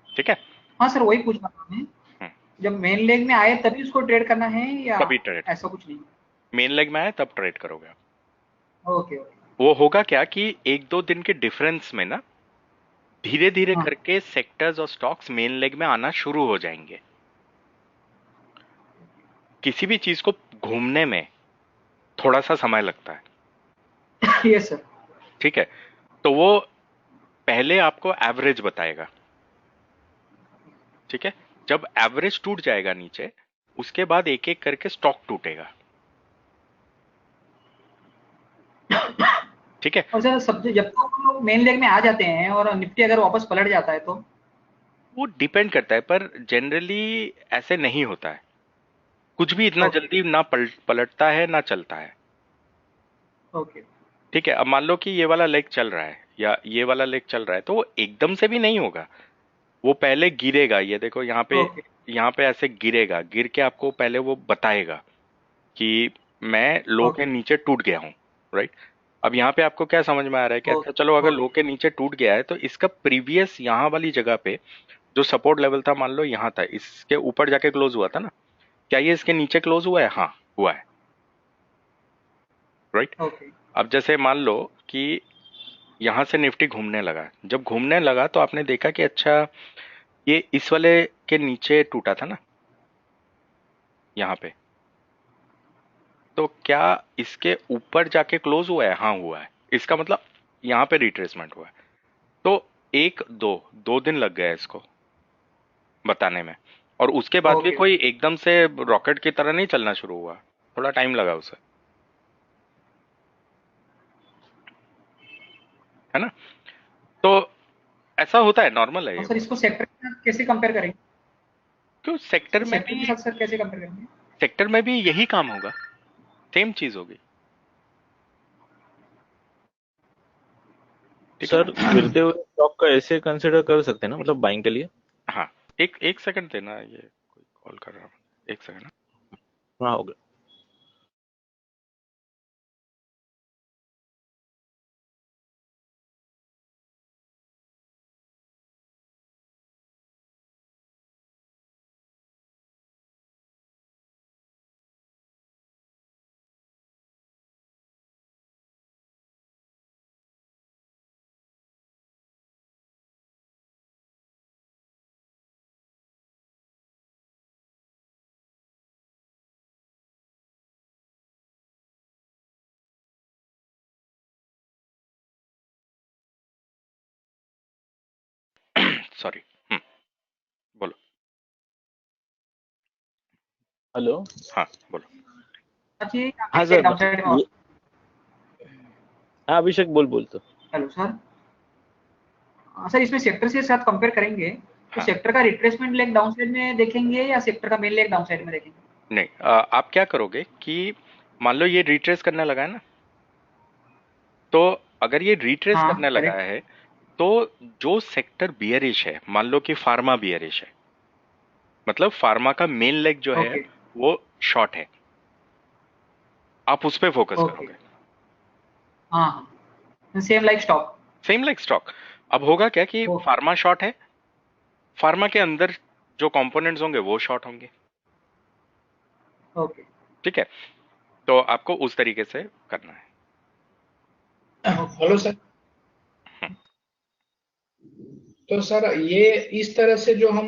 Speaker 1: ठीक है।
Speaker 2: हाँ सर, वही पूछना था मैं,
Speaker 1: हम्म,
Speaker 2: जब मेन लेग में आए तभी उसको ट्रेड करना है या
Speaker 1: तभी ट्रेड,
Speaker 2: ऐसा कुछ नहीं?
Speaker 1: मेन लेग में आए तब ट्रेड करोगे आप।
Speaker 2: Okay okay.
Speaker 1: वो होगा क्या कि 1-2 दिन के डिफरेंस में ना धीरे धीरे
Speaker 2: हाँ
Speaker 1: करके सेक्टर्स और स्टॉक्स मेन लेग में आना शुरू हो जाएंगे। किसी भी चीज को घूमने में थोड़ा सा समय लगता है,
Speaker 2: यस सर।
Speaker 1: ठीक है। तो वो पहले आपको एवरेज बताएगा, ठीक है। जब एवरेज टूट जाएगा नीचे, उसके बाद एक एक करके स्टॉक टूटेगा, ठीक है।
Speaker 2: और सर सब जब तक हम लोग मेन लेग में आ जाते हैं और निफ्टी अगर वापस पलट जाता है तो?
Speaker 1: वो डिपेंड करता है, पर जनरली ऐसे नहीं होता है। कुछ भी इतना
Speaker 2: ओके
Speaker 1: जल्दी ना पलटता है ना चलता है,
Speaker 2: ओके
Speaker 1: ठीक है। अब मान लो कि ये वाला लेग चल रहा है या ये वाला लेग चल रहा है, तो वो एकदम से भी नहीं होगा। वो पहले गिरेगा, ये देखो
Speaker 2: ओके
Speaker 1: यहाँ पे ऐसे गिरेगा, गिर के आपको पहले वो बताएगा कि मैं लो के
Speaker 2: ओके
Speaker 1: नीचे टूट गया हूँ, राइट। अब यहाँ पे आपको क्या समझ में आ रहा है कि अच्छा चलो, अगर लो
Speaker 2: ओके
Speaker 1: के नीचे टूट गया है तो इसका प्रीवियस यहाँ वाली जगह पे जो सपोर्ट लेवल था, मान लो यहाँ था, इसके ऊपर जाके क्लोज हुआ था ना, क्या ये इसके नीचे क्लोज हुआ है? हाँ हुआ है, राइट।
Speaker 2: ओके
Speaker 1: अब जैसे मान लो कि यहाँ से निफ्टी घूमने लगा, जब घूमने लगा तो आपने देखा कि अच्छा ये इस वाले के नीचे टूटा था ना, यहाँ पे, तो क्या इसके ऊपर जाके क्लोज हुआ है? हाँ हुआ है। इसका मतलब यहाँ पे रिट्रेसमेंट हुआ है। तो एक दो दो दिन लग गए इसको बताने में, और उसके बाद भी
Speaker 2: ओके
Speaker 1: कोई एकदम से रॉकेट की तरह नहीं चलना शुरू हुआ, थोड़ा टाइम लगा उसे, है ना। तो ऐसा होता है, नॉर्मल है
Speaker 2: और
Speaker 1: ये।
Speaker 2: सर इसको सेक्टर के साथ कैसे कंपेयर करेंगे?
Speaker 1: क्यों सेक्टर में
Speaker 2: सेक्टर के
Speaker 1: भी,
Speaker 2: साथ सर कैसे कंपेयर करेंगे?
Speaker 1: सेक्टर में भी यही काम होगा, सेम चीज होगी, ठीक है
Speaker 8: सर
Speaker 1: ना।
Speaker 8: गिरते हुए स्टॉक का ऐसे कंसिडर कर सकते हैं ना, मतलब बाइंग के लिए?
Speaker 1: हाँ, एक सेकंड देना, ये कोई कॉल कर रहा हूँ, एक सेकंड।
Speaker 8: हाँ हो गया।
Speaker 1: सॉरी। बोलो।
Speaker 8: हेलो।
Speaker 1: हाँ बोलो।
Speaker 2: अच्छी
Speaker 8: हाँ
Speaker 2: एक
Speaker 8: सर,
Speaker 2: डाउनसाइड में
Speaker 8: मतलब ये, हाँ अभिषेक बोल तो।
Speaker 2: Hello sir. सर इसमें सेक्टर के साथ कंपेयर करेंगे तो
Speaker 1: हाँ,
Speaker 2: सेक्टर का रिट्रेसमेंट लेग डाउनसाइड में देखेंगे या सेक्टर का मेन लेग डाउनसाइड में देखेंगे?
Speaker 1: नहीं, आप क्या करोगे कि मान लो ये रिट्रेस करने लगा है ना, तो अगर ये रिट्रेस
Speaker 2: हाँ
Speaker 1: करने लगा
Speaker 2: करेक्ट
Speaker 1: है, तो जो सेक्टर बियरिश है, मान लो कि फार्मा बियरिश है, मतलब फार्मा का मेन लेग जो है
Speaker 2: ओके
Speaker 1: वो शॉर्ट है, आप उस पे फोकस
Speaker 2: ओके
Speaker 1: करोगे।
Speaker 2: हाँ हाँ same like stock
Speaker 1: same like stock. अब होगा क्या कि
Speaker 2: ओके
Speaker 1: फार्मा शॉर्ट है, फार्मा के अंदर जो कंपोनेंट्स होंगे वो शॉर्ट होंगे,
Speaker 2: ओके
Speaker 1: ठीक है। तो आपको उस तरीके से करना है।
Speaker 9: Hello sir. तो सर ये इस तरह से जो हम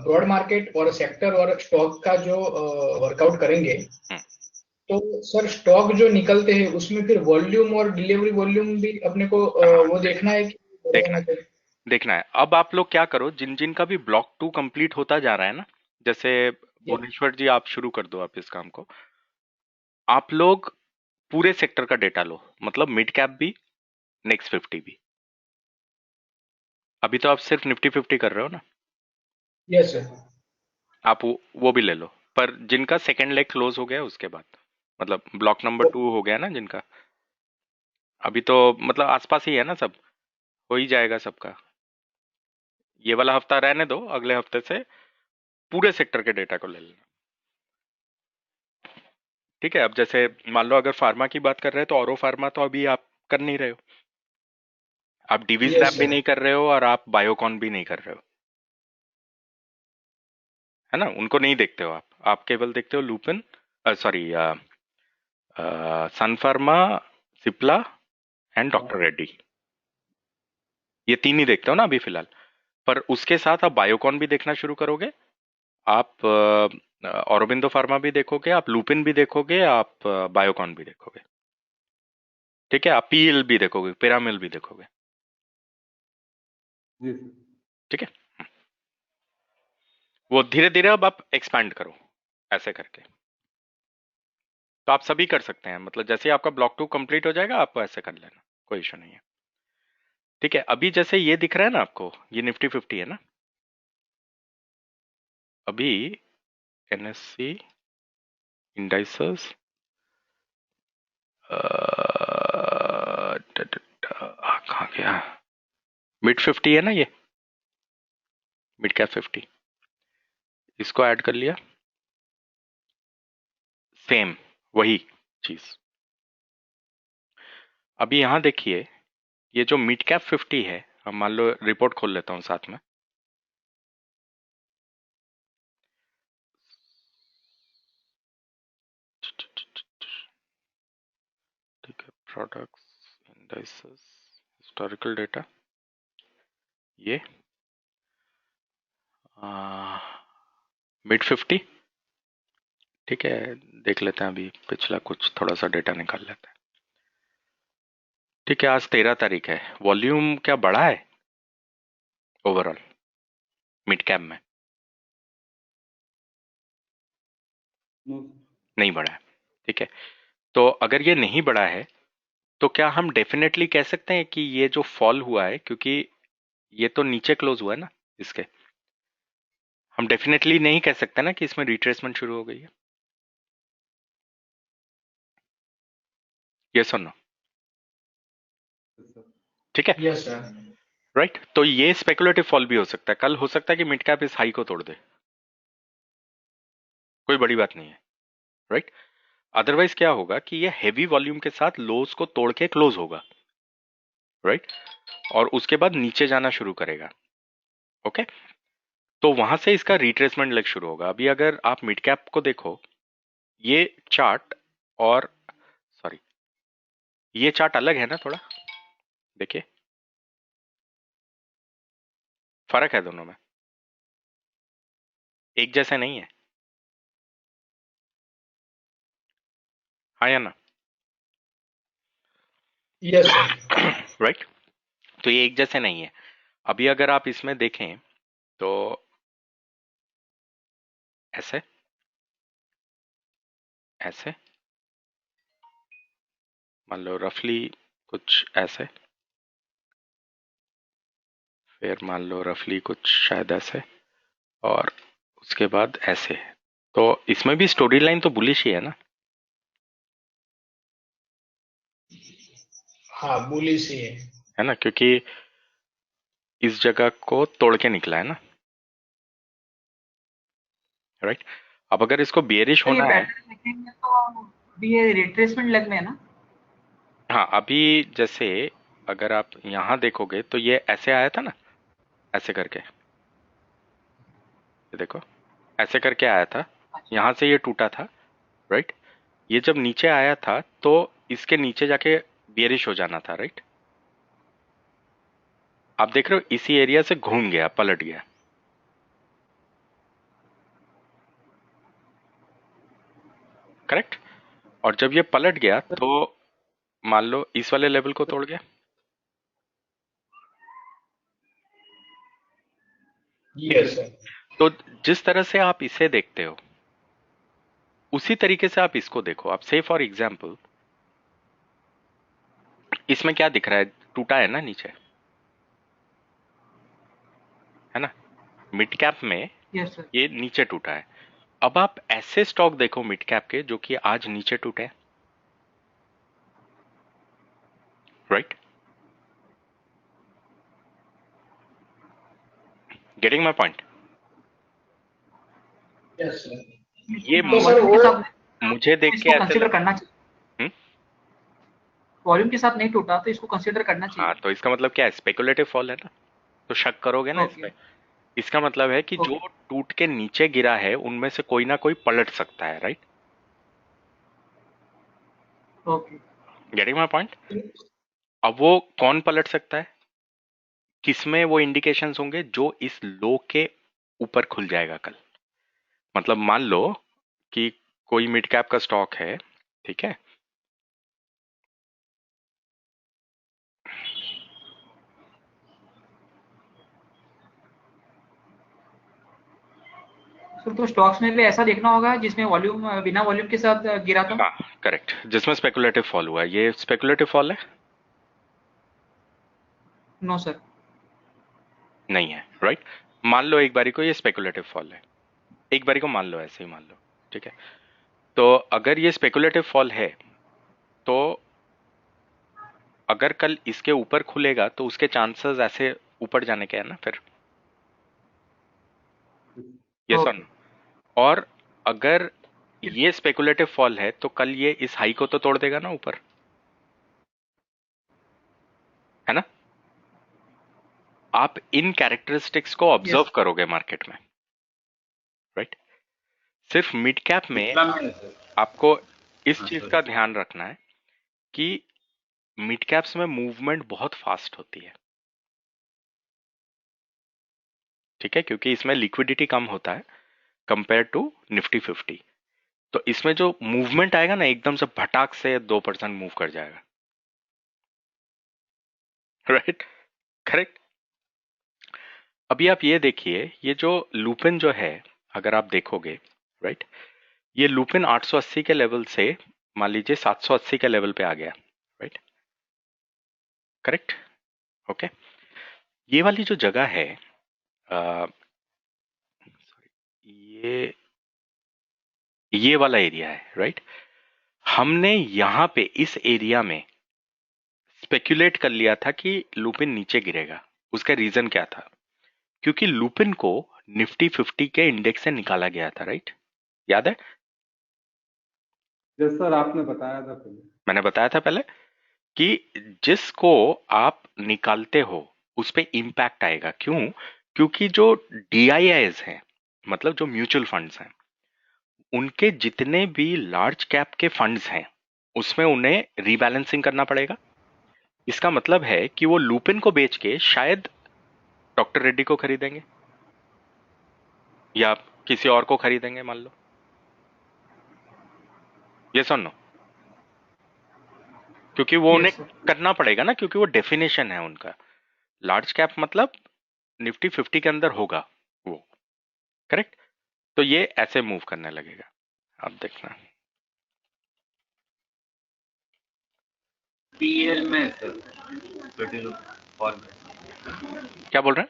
Speaker 9: ब्रॉड मार्केट और सेक्टर और स्टॉक का जो वर्कआउट करेंगे,
Speaker 1: हम्म,
Speaker 9: तो सर स्टॉक जो निकलते हैं उसमें फिर वॉल्यूम और डिलीवरी वॉल्यूम भी अपने को
Speaker 1: हाँ,
Speaker 9: वो देखना है कि बड़ा
Speaker 1: देखना
Speaker 9: होना
Speaker 1: है,
Speaker 9: चाहिए।
Speaker 1: देखना है। अब आप लोग क्या करो, जिन जिन का भी ब्लॉक 2 कंप्लीट होता जा रहा है ना, जैसे
Speaker 9: ये
Speaker 1: भुवनेश्वर जी आप शुरू कर दो आप इस काम को। आप लोग पूरे सेक्टर का डेटा लो, मतलब मिड कैप भी, नेक्स्ट 50 भी। अभी तो आप सिर्फ निफ्टी 50 कर रहे हो ना,
Speaker 9: यस सर।
Speaker 1: आप वो भी ले लो। पर जिनका सेकेंड लेग क्लोज हो गया उसके बाद, मतलब ब्लॉक नंबर 2 हो गया ना जिनका, अभी तो मतलब आसपास ही है ना सब, हो ही जाएगा सबका। ये वाला हफ्ता रहने दो, अगले हफ्ते से पूरे सेक्टर के डेटा को ले लेना, ठीक है। अब जैसे मान लो अगर फार्मा की बात कर रहे हैं, तो औरो फार्मा तो अभी आप कर नहीं रहे हो, आप डिवीज लैब
Speaker 9: यस
Speaker 1: भी
Speaker 9: सर।
Speaker 1: नहीं कर रहे हो और आप बायोकॉन भी नहीं कर रहे हो, है ना। उनको नहीं देखते हो आप केवल देखते हो Lupin, sorry, Sun Pharma, Cipla and doctor Reddy, ये 3 ही देखते हो ना अभी फिलहाल, पर उसके साथ आप बायोकॉन भी देखना शुरू करोगे, आप औरोबिंदो फार्मा भी देखोगे, आप लुपिन भी देखोगे, आप बायोकॉन भी देखोगे, ठीक है, आप पीएल भी देखोगे, पिरामिल भी देखोगे,
Speaker 6: जी सर।
Speaker 1: ठीक है। वो धीरे धीरे अब आप एक्सपैंड करो ऐसे करके, तो आप सभी कर सकते हैं, मतलब जैसे ही आपका ब्लॉक 2 कंप्लीट हो जाएगा आप ऐसे कर लेना, कोई इशू नहीं है, ठीक है। अभी जैसे ये दिख रहा है ना आपको, ये निफ्टी 50 है ना, अभी एनएससी इंडाइसेस कहाँ गया, मिड 50 है ना, ये मिड कैप 50, इसको ऐड कर लिया, सेम वही चीज। अभी यहां देखिए, ये जो मिड कैप 50 है, हम मान लो रिपोर्ट खोल लेता हूं साथ में, ठीक है, प्रोडक्ट्स इंडाइसेस हिस्टोरिकल डेटा, ये मिड 50, ठीक है, देख लेते हैं अभी पिछला कुछ थोड़ा सा डेटा निकाल लेते हैं, ठीक है। आज 13 तारीख है, वॉल्यूम क्या बढ़ा है ओवरऑल मिड कैप में? नहीं बढ़ा है, ठीक है। तो अगर ये नहीं बढ़ा है तो क्या हम डेफिनेटली कह सकते हैं कि ये जो फॉल हुआ है, क्योंकि ये तो नीचे क्लोज हुआ है ना इसके, हम डेफिनेटली नहीं कह सकते ना कि इसमें रिट्रेसमेंट शुरू हो गई है, यस और नो, ठीक है,
Speaker 9: यस सर।
Speaker 1: राइट। तो ये स्पेकुलेटिव फॉल भी हो सकता है, कल हो सकता है कि मिड कैप इस हाई को तोड़ दे, कोई बड़ी बात नहीं है, राइट। अदरवाइज क्या होगा कि ये हैवी वॉल्यूम के साथ लोज को तोड़ के क्लोज होगा, राइट, और उसके बाद नीचे जाना शुरू करेगा, ओके। तो वहां से इसका रिट्रेसमेंट लेग शुरू होगा। अभी अगर आप मिड कैप को देखो, ये चार्ट और सॉरी ये चार्ट अलग है ना थोड़ा, देखिए फर्क है दोनों में, एक जैसे नहीं है, हाँ या ना,
Speaker 9: यस सर।
Speaker 1: राइट। तो ये एक जैसे नहीं है। अभी अगर आप इसमें देखें तो ऐसे ऐसे मान लो रफली कुछ ऐसे, फिर मान लो रफली कुछ शायद ऐसे, और उसके बाद ऐसे, तो इसमें भी स्टोरी लाइन तो बुलिश ही है ना,
Speaker 9: हाँ बुलिश ही
Speaker 1: है ना, क्योंकि इस जगह को तोड़ के निकला है ना, राइट। अब अगर इसको बियरिश
Speaker 2: तो ये
Speaker 1: होना है,
Speaker 2: पैटर्न देखेंगे तो अभी ये रिट्रेसमेंट लेग में है ना।
Speaker 1: हाँ अभी जैसे अगर आप यहां देखोगे तो ये ऐसे आया था ना, ऐसे करके, ये देखो ऐसे करके आया था, यहां से ये टूटा था, राइट। ये जब नीचे आया था तो इसके नीचे जाके बियरिश हो जाना था, राइट। आप देख रहे हो इसी एरिया से घूम गया, पलट गया, करेक्ट। और जब ये पलट गया तो मान लो इस वाले लेवल को तोड़ गया,
Speaker 9: यस सर।
Speaker 1: तो जिस तरह से आप इसे देखते हो उसी तरीके से आप इसको देखो। आप से फॉर एग्जाम्पल इसमें क्या दिख रहा है, टूटा है ना नीचे, है ना, मिड कैप में
Speaker 2: यस सर।
Speaker 1: ये नीचे टूटा है। अब आप ऐसे स्टॉक देखो मिड कैप के जो कि आज नीचे टूटे हैं, right, getting my point.
Speaker 9: Yes sir.
Speaker 1: ये
Speaker 9: तो सर
Speaker 2: वॉल्यूम के
Speaker 9: वो
Speaker 2: साथ
Speaker 1: मुझे देख के
Speaker 2: इसको
Speaker 1: ऐसे
Speaker 2: कंसीडर
Speaker 1: लग,
Speaker 2: करना चाहिए, वॉल्यूम के साथ नहीं टूटा तो इसको कंसीडर करना
Speaker 1: हाँ
Speaker 2: चाहिए।
Speaker 1: तो इसका मतलब क्या है, स्पेकुलेटिव फॉल है ना, तो शक करोगे ना
Speaker 2: ओके
Speaker 1: इसमें। इसका मतलब है कि जो
Speaker 2: ओके
Speaker 1: टूट के नीचे गिरा है उनमें से कोई ना कोई पलट सकता है, right,
Speaker 2: okay.
Speaker 1: Getting my point. अब वो कौन पलट सकता है, किसमें वो इंडिकेशंस होंगे? जो इस लो के ऊपर खुल जाएगा कल। मतलब मान लो कि कोई मिड कैप का स्टॉक है, ठीक है,
Speaker 2: सर तो स्टॉक्स में भी ऐसा देखना होगा जिसमें वॉल्यूम बिना वॉल्यूम के साथ गिरा था।
Speaker 1: हाँ करेक्ट, जिसमें स्पेकुलेटिव फॉल हुआ है। ये स्पेकुलेटिव फॉल है?
Speaker 2: No sir.
Speaker 1: नहीं है, राइट। मान लो एक बारी को ये स्पेकुलेटिव फॉल है, एक बारी को मान लो, ऐसे ही मान लो, ठीक है। तो अगर ये स्पेकुलेटिव फॉल है तो अगर कल इसके ऊपर खुलेगा तो उसके चांसेस ऐसे ऊपर जाने के है ना फिर, ये सुन। और अगर ये स्पेकुलेटिव फॉल है तो कल ये इस हाई को तो तोड़ देगा ना ऊपर, है ना? आप इन कैरेक्टरिस्टिक्स को ऑब्जर्व करोगे मार्केट में, राइट। सिर्फ मिड कैप में आपको इस चीज का ध्यान रखना है कि मिड कैप्स में मूवमेंट बहुत फास्ट होती है, ठीक है, क्योंकि इसमें लिक्विडिटी कम होता है कंपेयर टू निफ्टी 50। तो इसमें जो मूवमेंट आएगा ना, एकदम से भटाक से 2% मूव कर जाएगा, राइट, करेक्ट। अभी आप ये देखिए, ये जो लुपिन जो है, अगर आप देखोगे, राइट, ये लुपिन 880 के लेवल से मान लीजिए 780 के लेवल पे आ गया, राइट, करेक्ट, ओके। ये वाली जो जगह है, ये वाला एरिया है, राइट। हमने यहां पे इस एरिया में स्पेक्युलेट कर लिया था कि लुपिन नीचे गिरेगा। उसका रीजन क्या था? क्योंकि लुपिन को निफ्टी 50 के इंडेक्स से निकाला गया था, राइट, याद है?
Speaker 6: यस सर, आपने बताया था पहले।
Speaker 1: मैंने बताया था पहले कि जिसको आप निकालते हो उस पे इम्पैक्ट आएगा। क्यों? क्योंकि जो DIIs हैं, मतलब जो म्यूचुअल फंड्स हैं, उनके जितने भी लार्ज कैप के फंड्स हैं उसमें उन्हें रीबैलेंसिंग करना पड़ेगा। इसका मतलब है कि वो लुपिन को बेच के शायद डॉक्टर रेड्डी को खरीदेंगे या किसी और को खरीदेंगे, मान लो। ये सुनो, क्योंकि वो उन्हें करना पड़ेगा ना, क्योंकि वो डेफिनेशन है उनका। लार्ज कैप मतलब निफ्टी 50 के अंदर होगा वो, करेक्ट। तो ये ऐसे मूव करने लगेगा, आप देखना।
Speaker 4: पीएल में सर
Speaker 1: क्या बोल रहे हैं?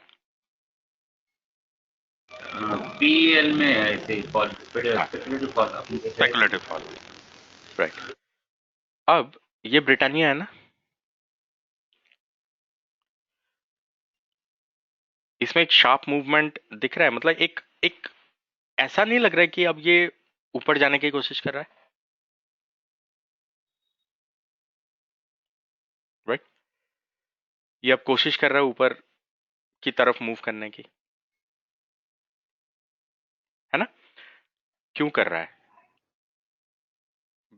Speaker 4: पीएल में ऐसे स्पेकुलेटिव
Speaker 1: स्पेकुलेटिव फॉल, राइट। अब ये ब्रिटानिया है ना, इसमें एक शार्प मूवमेंट दिख रहा है। मतलब एक एक ऐसा नहीं लग रहा है कि अब ये ऊपर जाने की कोशिश कर रहा है, राइट। ये अब कोशिश कर रहा है ऊपर की तरफ मूव करने की, है ना? क्यों कर रहा है?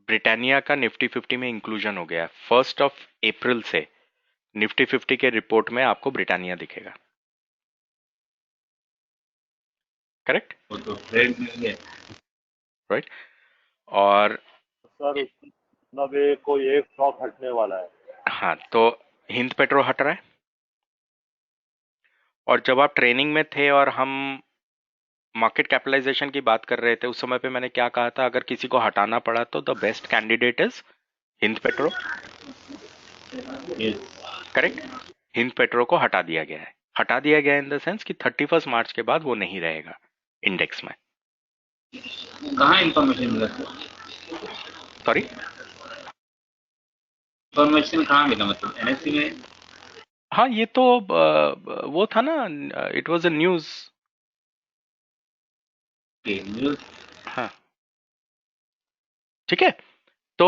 Speaker 1: ब्रिटानिया का निफ्टी 50 में इंक्लूजन हो गया। 1 अप्रैल से निफ्टी 50 के रिपोर्ट में आपको ब्रिटानिया दिखेगा, करेक्ट,
Speaker 4: वो तो ट्रेड में ही है।
Speaker 1: राइट। और
Speaker 7: सर मतलब ये कोई एक स्टॉक हटने वाला है।
Speaker 1: हाँ, तो हिंद पेट्रो हट रहा है। और जब आप ट्रेनिंग में थे और हम मार्केट कैपिटलाइजेशन की बात कर रहे थे, उस समय पे मैंने क्या कहा था? अगर किसी को हटाना पड़ा तो the best candidate is Hind petro, correct. Hind petro को हटा दिया गया है। हटा दिया गया इन द सेंस कि 31 मार्च के बाद वो नहीं रहेगा इंडेक्स में।
Speaker 4: कहाँ इंफॉर्मेशन मिला सर?
Speaker 1: सॉरी,
Speaker 4: इंफॉर्मेशन कहाँ मिला, मतलब एनएससी में?
Speaker 1: हाँ, ये तो वो था ना, इट वाज अ न्यूज। हाँ, ठीक है। तो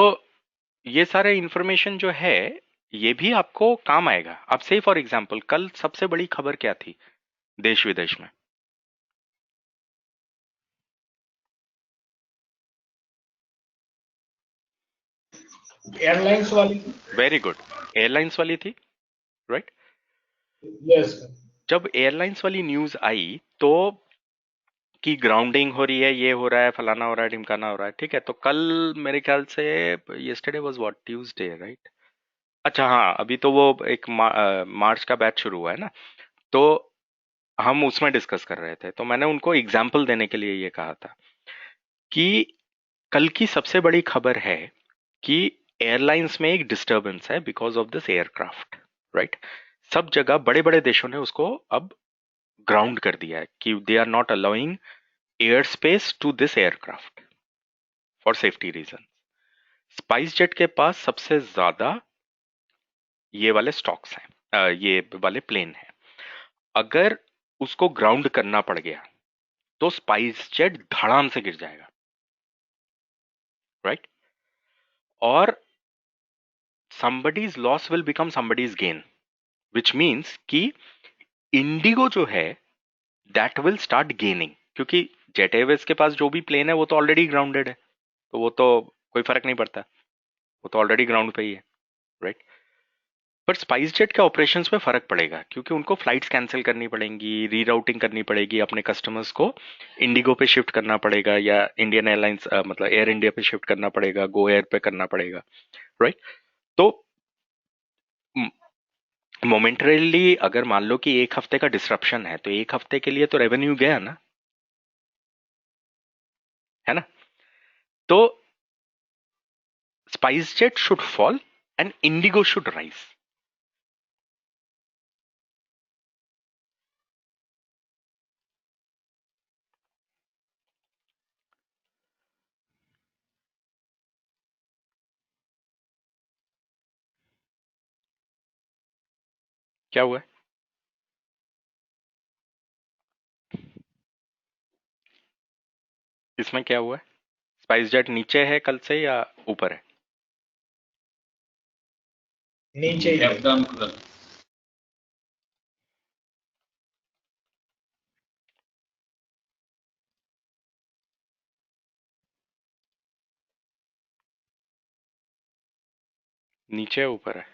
Speaker 1: ये सारे इंफॉर्मेशन जो है ये भी आपको काम आएगा। अब से फॉर एग्जांपल कल सबसे बड़ी खबर क्या थी देश विदेश में?
Speaker 9: एयरलाइंस वाली।
Speaker 1: वेरी गुड, एयरलाइंस वाली थी, राइट।
Speaker 9: Yes sir.
Speaker 1: जब एयरलाइंस वाली न्यूज आई तो कि ग्राउंडिंग हो रही है, ये हो रहा है, फलाना हो रहा है, ढिमकाना हो रहा है, ठीक है। तो कल मेरे ख्याल से yesterday was what, Tuesday, right? अच्छा हाँ, अभी तो वो एक मार्च का बैच शुरू हुआ है ना, तो हम उसमें डिस्कस कर रहे थे। तो मैंने उनको एग्जाम्पल देने के लिए ये कहा था कि कल की सबसे बड़ी खबर है कि एयरलाइंस में एक डिस्टरबेंस है because of this aircraft, right? सब जगह बड़े बड़े देशों ने उसको अब ग्राउंड कर दिया है कि they are not allowing air space to this aircraft for safety reason. SpiceJet के पास सबसे ज्यादा ये वाले स्टॉक्स हैं, ये वाले प्लेन हैं। अगर उसको ग्राउंड करना पड़ गया तो स्पाइस जेट धड़ाम से गिर जाएगा, राइट? और somebody's loss will become somebody's gain, which means कि इंडिगो जो है दैट विल स्टार्ट गेनिंग, क्योंकि जेट एयरवेज के पास जो भी प्लेन है वो तो ऑलरेडी ग्राउंडेड है, तो वो तो कोई फर्क नहीं पड़ता, वो तो ऑलरेडी ग्राउंड पे ही है, राइट? पर स्पाइस जेट के ऑपरेशंस में फर्क पड़ेगा क्योंकि उनको फ्लाइट्स कैंसिल करनी पड़ेंगी, रीराउटिंग करनी पड़ेगी, अपने कस्टमर्स को इंडिगो पे शिफ्ट करना पड़ेगा या इंडियन एयरलाइंस मतलब एयर इंडिया पे शिफ्ट करना पड़ेगा, गो एयर पे करना पड़ेगा, राइट? तो मोमेंटरीली अगर मान लो कि एक हफ्ते का डिसरप्शन है तो एक हफ्ते के लिए तो रेवेन्यू गया ना, है ना? तो spice jet should fall and Indigo should rise. क्या हुआ है? इसमें क्या हुआ है? स्पाइस जेट नीचे है कल से या ऊपर है?
Speaker 9: नीचे ही है।
Speaker 10: एकदम
Speaker 1: नीचे है ऊपर है?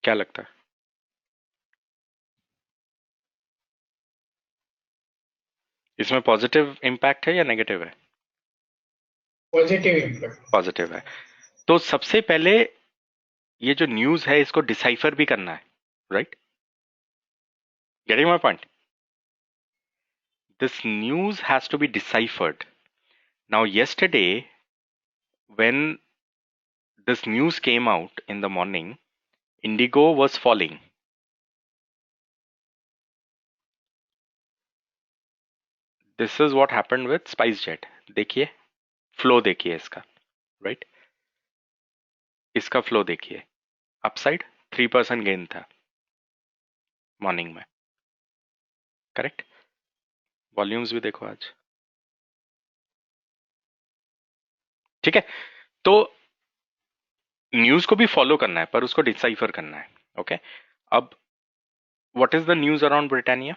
Speaker 1: क्या लगता है? इसमें पॉजिटिव इम्पैक्ट है या नेगेटिव है?
Speaker 9: Positive impact.
Speaker 1: पॉजिटिव है। तो सबसे पहले ये जो न्यूज है इसको डिसाइफर भी करना है, right? Getting my point? This news has to be deciphered. Now yesterday when this news came out in the morning, Indigo was falling. This is what happened with SpiceJet. देखिए flow, देखिए इसका, right? इसका flow देखिए, upside 3% gain था morning में, correct? Volumes भी देखो आज, ठीक है? तो न्यूज को भी फॉलो करना है पर उसको डिसाइफर करना है, ओके? अब what is the news around Britannia?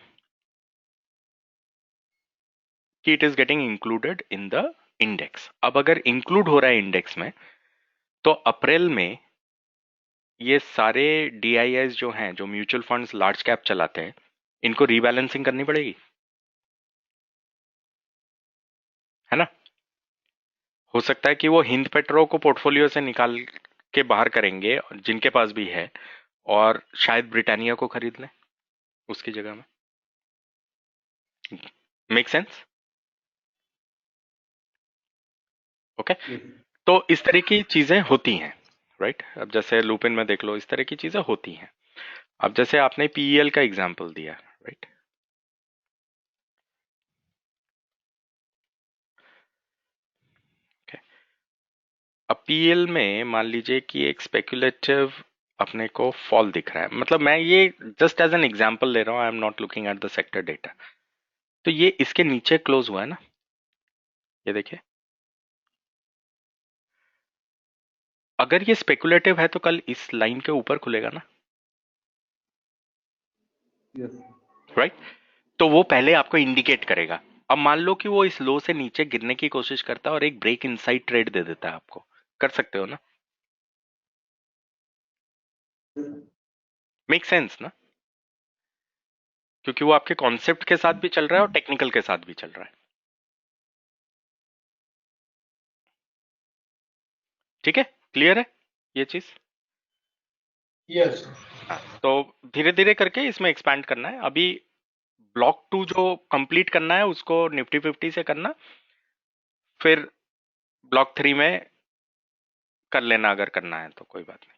Speaker 1: कि it is getting included in the index. अब अगर इंक्लूड हो रहा है इंडेक्स में तो अप्रैल में ये सारे डीआईएस जो हैं, जो म्यूचुअल फंड्स लार्ज कैप चलाते हैं, इनको रीबैलेंसिंग करनी पड़ेगी, है ना? हो सकता है कि वो हिंद पेट्रो को पोर्टफोलियो से निकाल के बाहर करेंगे जिनके पास भी है, और शायद ब्रिटानिया को खरीद लें उसकी जगह में। Make sense? ओके? तो इस तरह की चीजें होती हैं, राइट? अब जैसे लूपिन में देख लो, इस तरह की चीजें होती हैं। अब जैसे आपने पीईएल का एग्जांपल दिया, राइट? अब पीएल में मान लीजिए कि एक स्पेकुलेटिव अपने को फॉल दिख रहा है, मतलब मैं ये जस्ट एज एन एग्जांपल ले रहा हूं, आई am not looking at the sector data. तो ये इसके नीचे क्लोज हुआ है ना, ये देखिए। अगर ये स्पेकुलेटिव है तो कल इस लाइन के ऊपर खुलेगा ना,
Speaker 6: यस
Speaker 1: राइट? तो वो पहले आपको इंडिकेट करेगा अब मान लो कि वो इस लो से नीचे गिरने की कोशिश करता है और एक ब्रेक इनसाइड ट्रेड दे देता है आपको, कर सकते हो ना? मेक सेंस ना? क्योंकि वो आपके कॉन्सेप्ट के साथ भी चल रहा है और टेक्निकल के साथ भी चल रहा है। ठीक है, क्लियर है ये चीज?
Speaker 9: यस
Speaker 1: हाँ, तो धीरे धीरे करके इसमें एक्सपैंड करना है। अभी ब्लॉक 2 जो कंप्लीट करना है उसको निफ्टी 50 से करना, फिर ब्लॉक 3 में कर लेना अगर करना है तो कोई बात नहीं।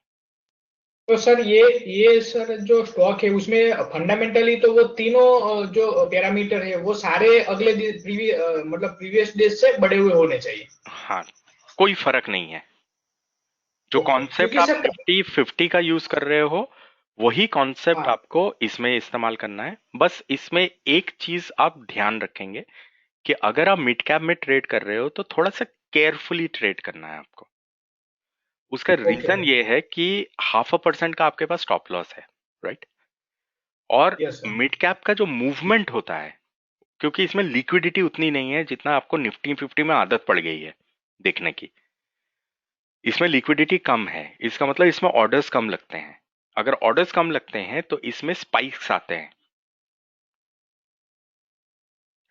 Speaker 9: तो सर ये सर जो स्टॉक है उसमें फंडामेंटली तो वो तीनों जो पैरामीटर है वो सारे अगले मतलब प्रीवियस डेज से बढ़े हुए होने चाहिए।
Speaker 1: हाँ, कोई फर्क नहीं है। जो
Speaker 9: ओके,
Speaker 1: कॉन्सेप्ट
Speaker 9: क्योंकि
Speaker 1: आप
Speaker 9: सर
Speaker 1: निफ्टी 50 का यूज कर रहे हो वही कॉन्सेप्ट
Speaker 9: हाँ
Speaker 1: आपको इसमें इस्तेमाल करना है। बस इसमें एक चीज आप ध्यान रखेंगे कि अगर आप मिड कैप में ट्रेड कर रहे हो तो थोड़ा सा केयरफुली ट्रेड करना है आपको। उसका
Speaker 9: ओके
Speaker 1: रीजन ये है कि 0.5% का आपके पास स्टॉप लॉस है, राइट? और
Speaker 9: यस सर
Speaker 1: मिड कैप का जो मूवमेंट होता है, क्योंकि इसमें लिक्विडिटी उतनी नहीं है जितना आपको निफ्टी 50 में आदत पड़ गई है देखने की, इसमें लिक्विडिटी कम है। इसका मतलब इसमें ऑर्डर्स कम लगते हैं। अगर ऑर्डर्स कम लगते हैं तो इसमें स्पाइक्स आते हैं।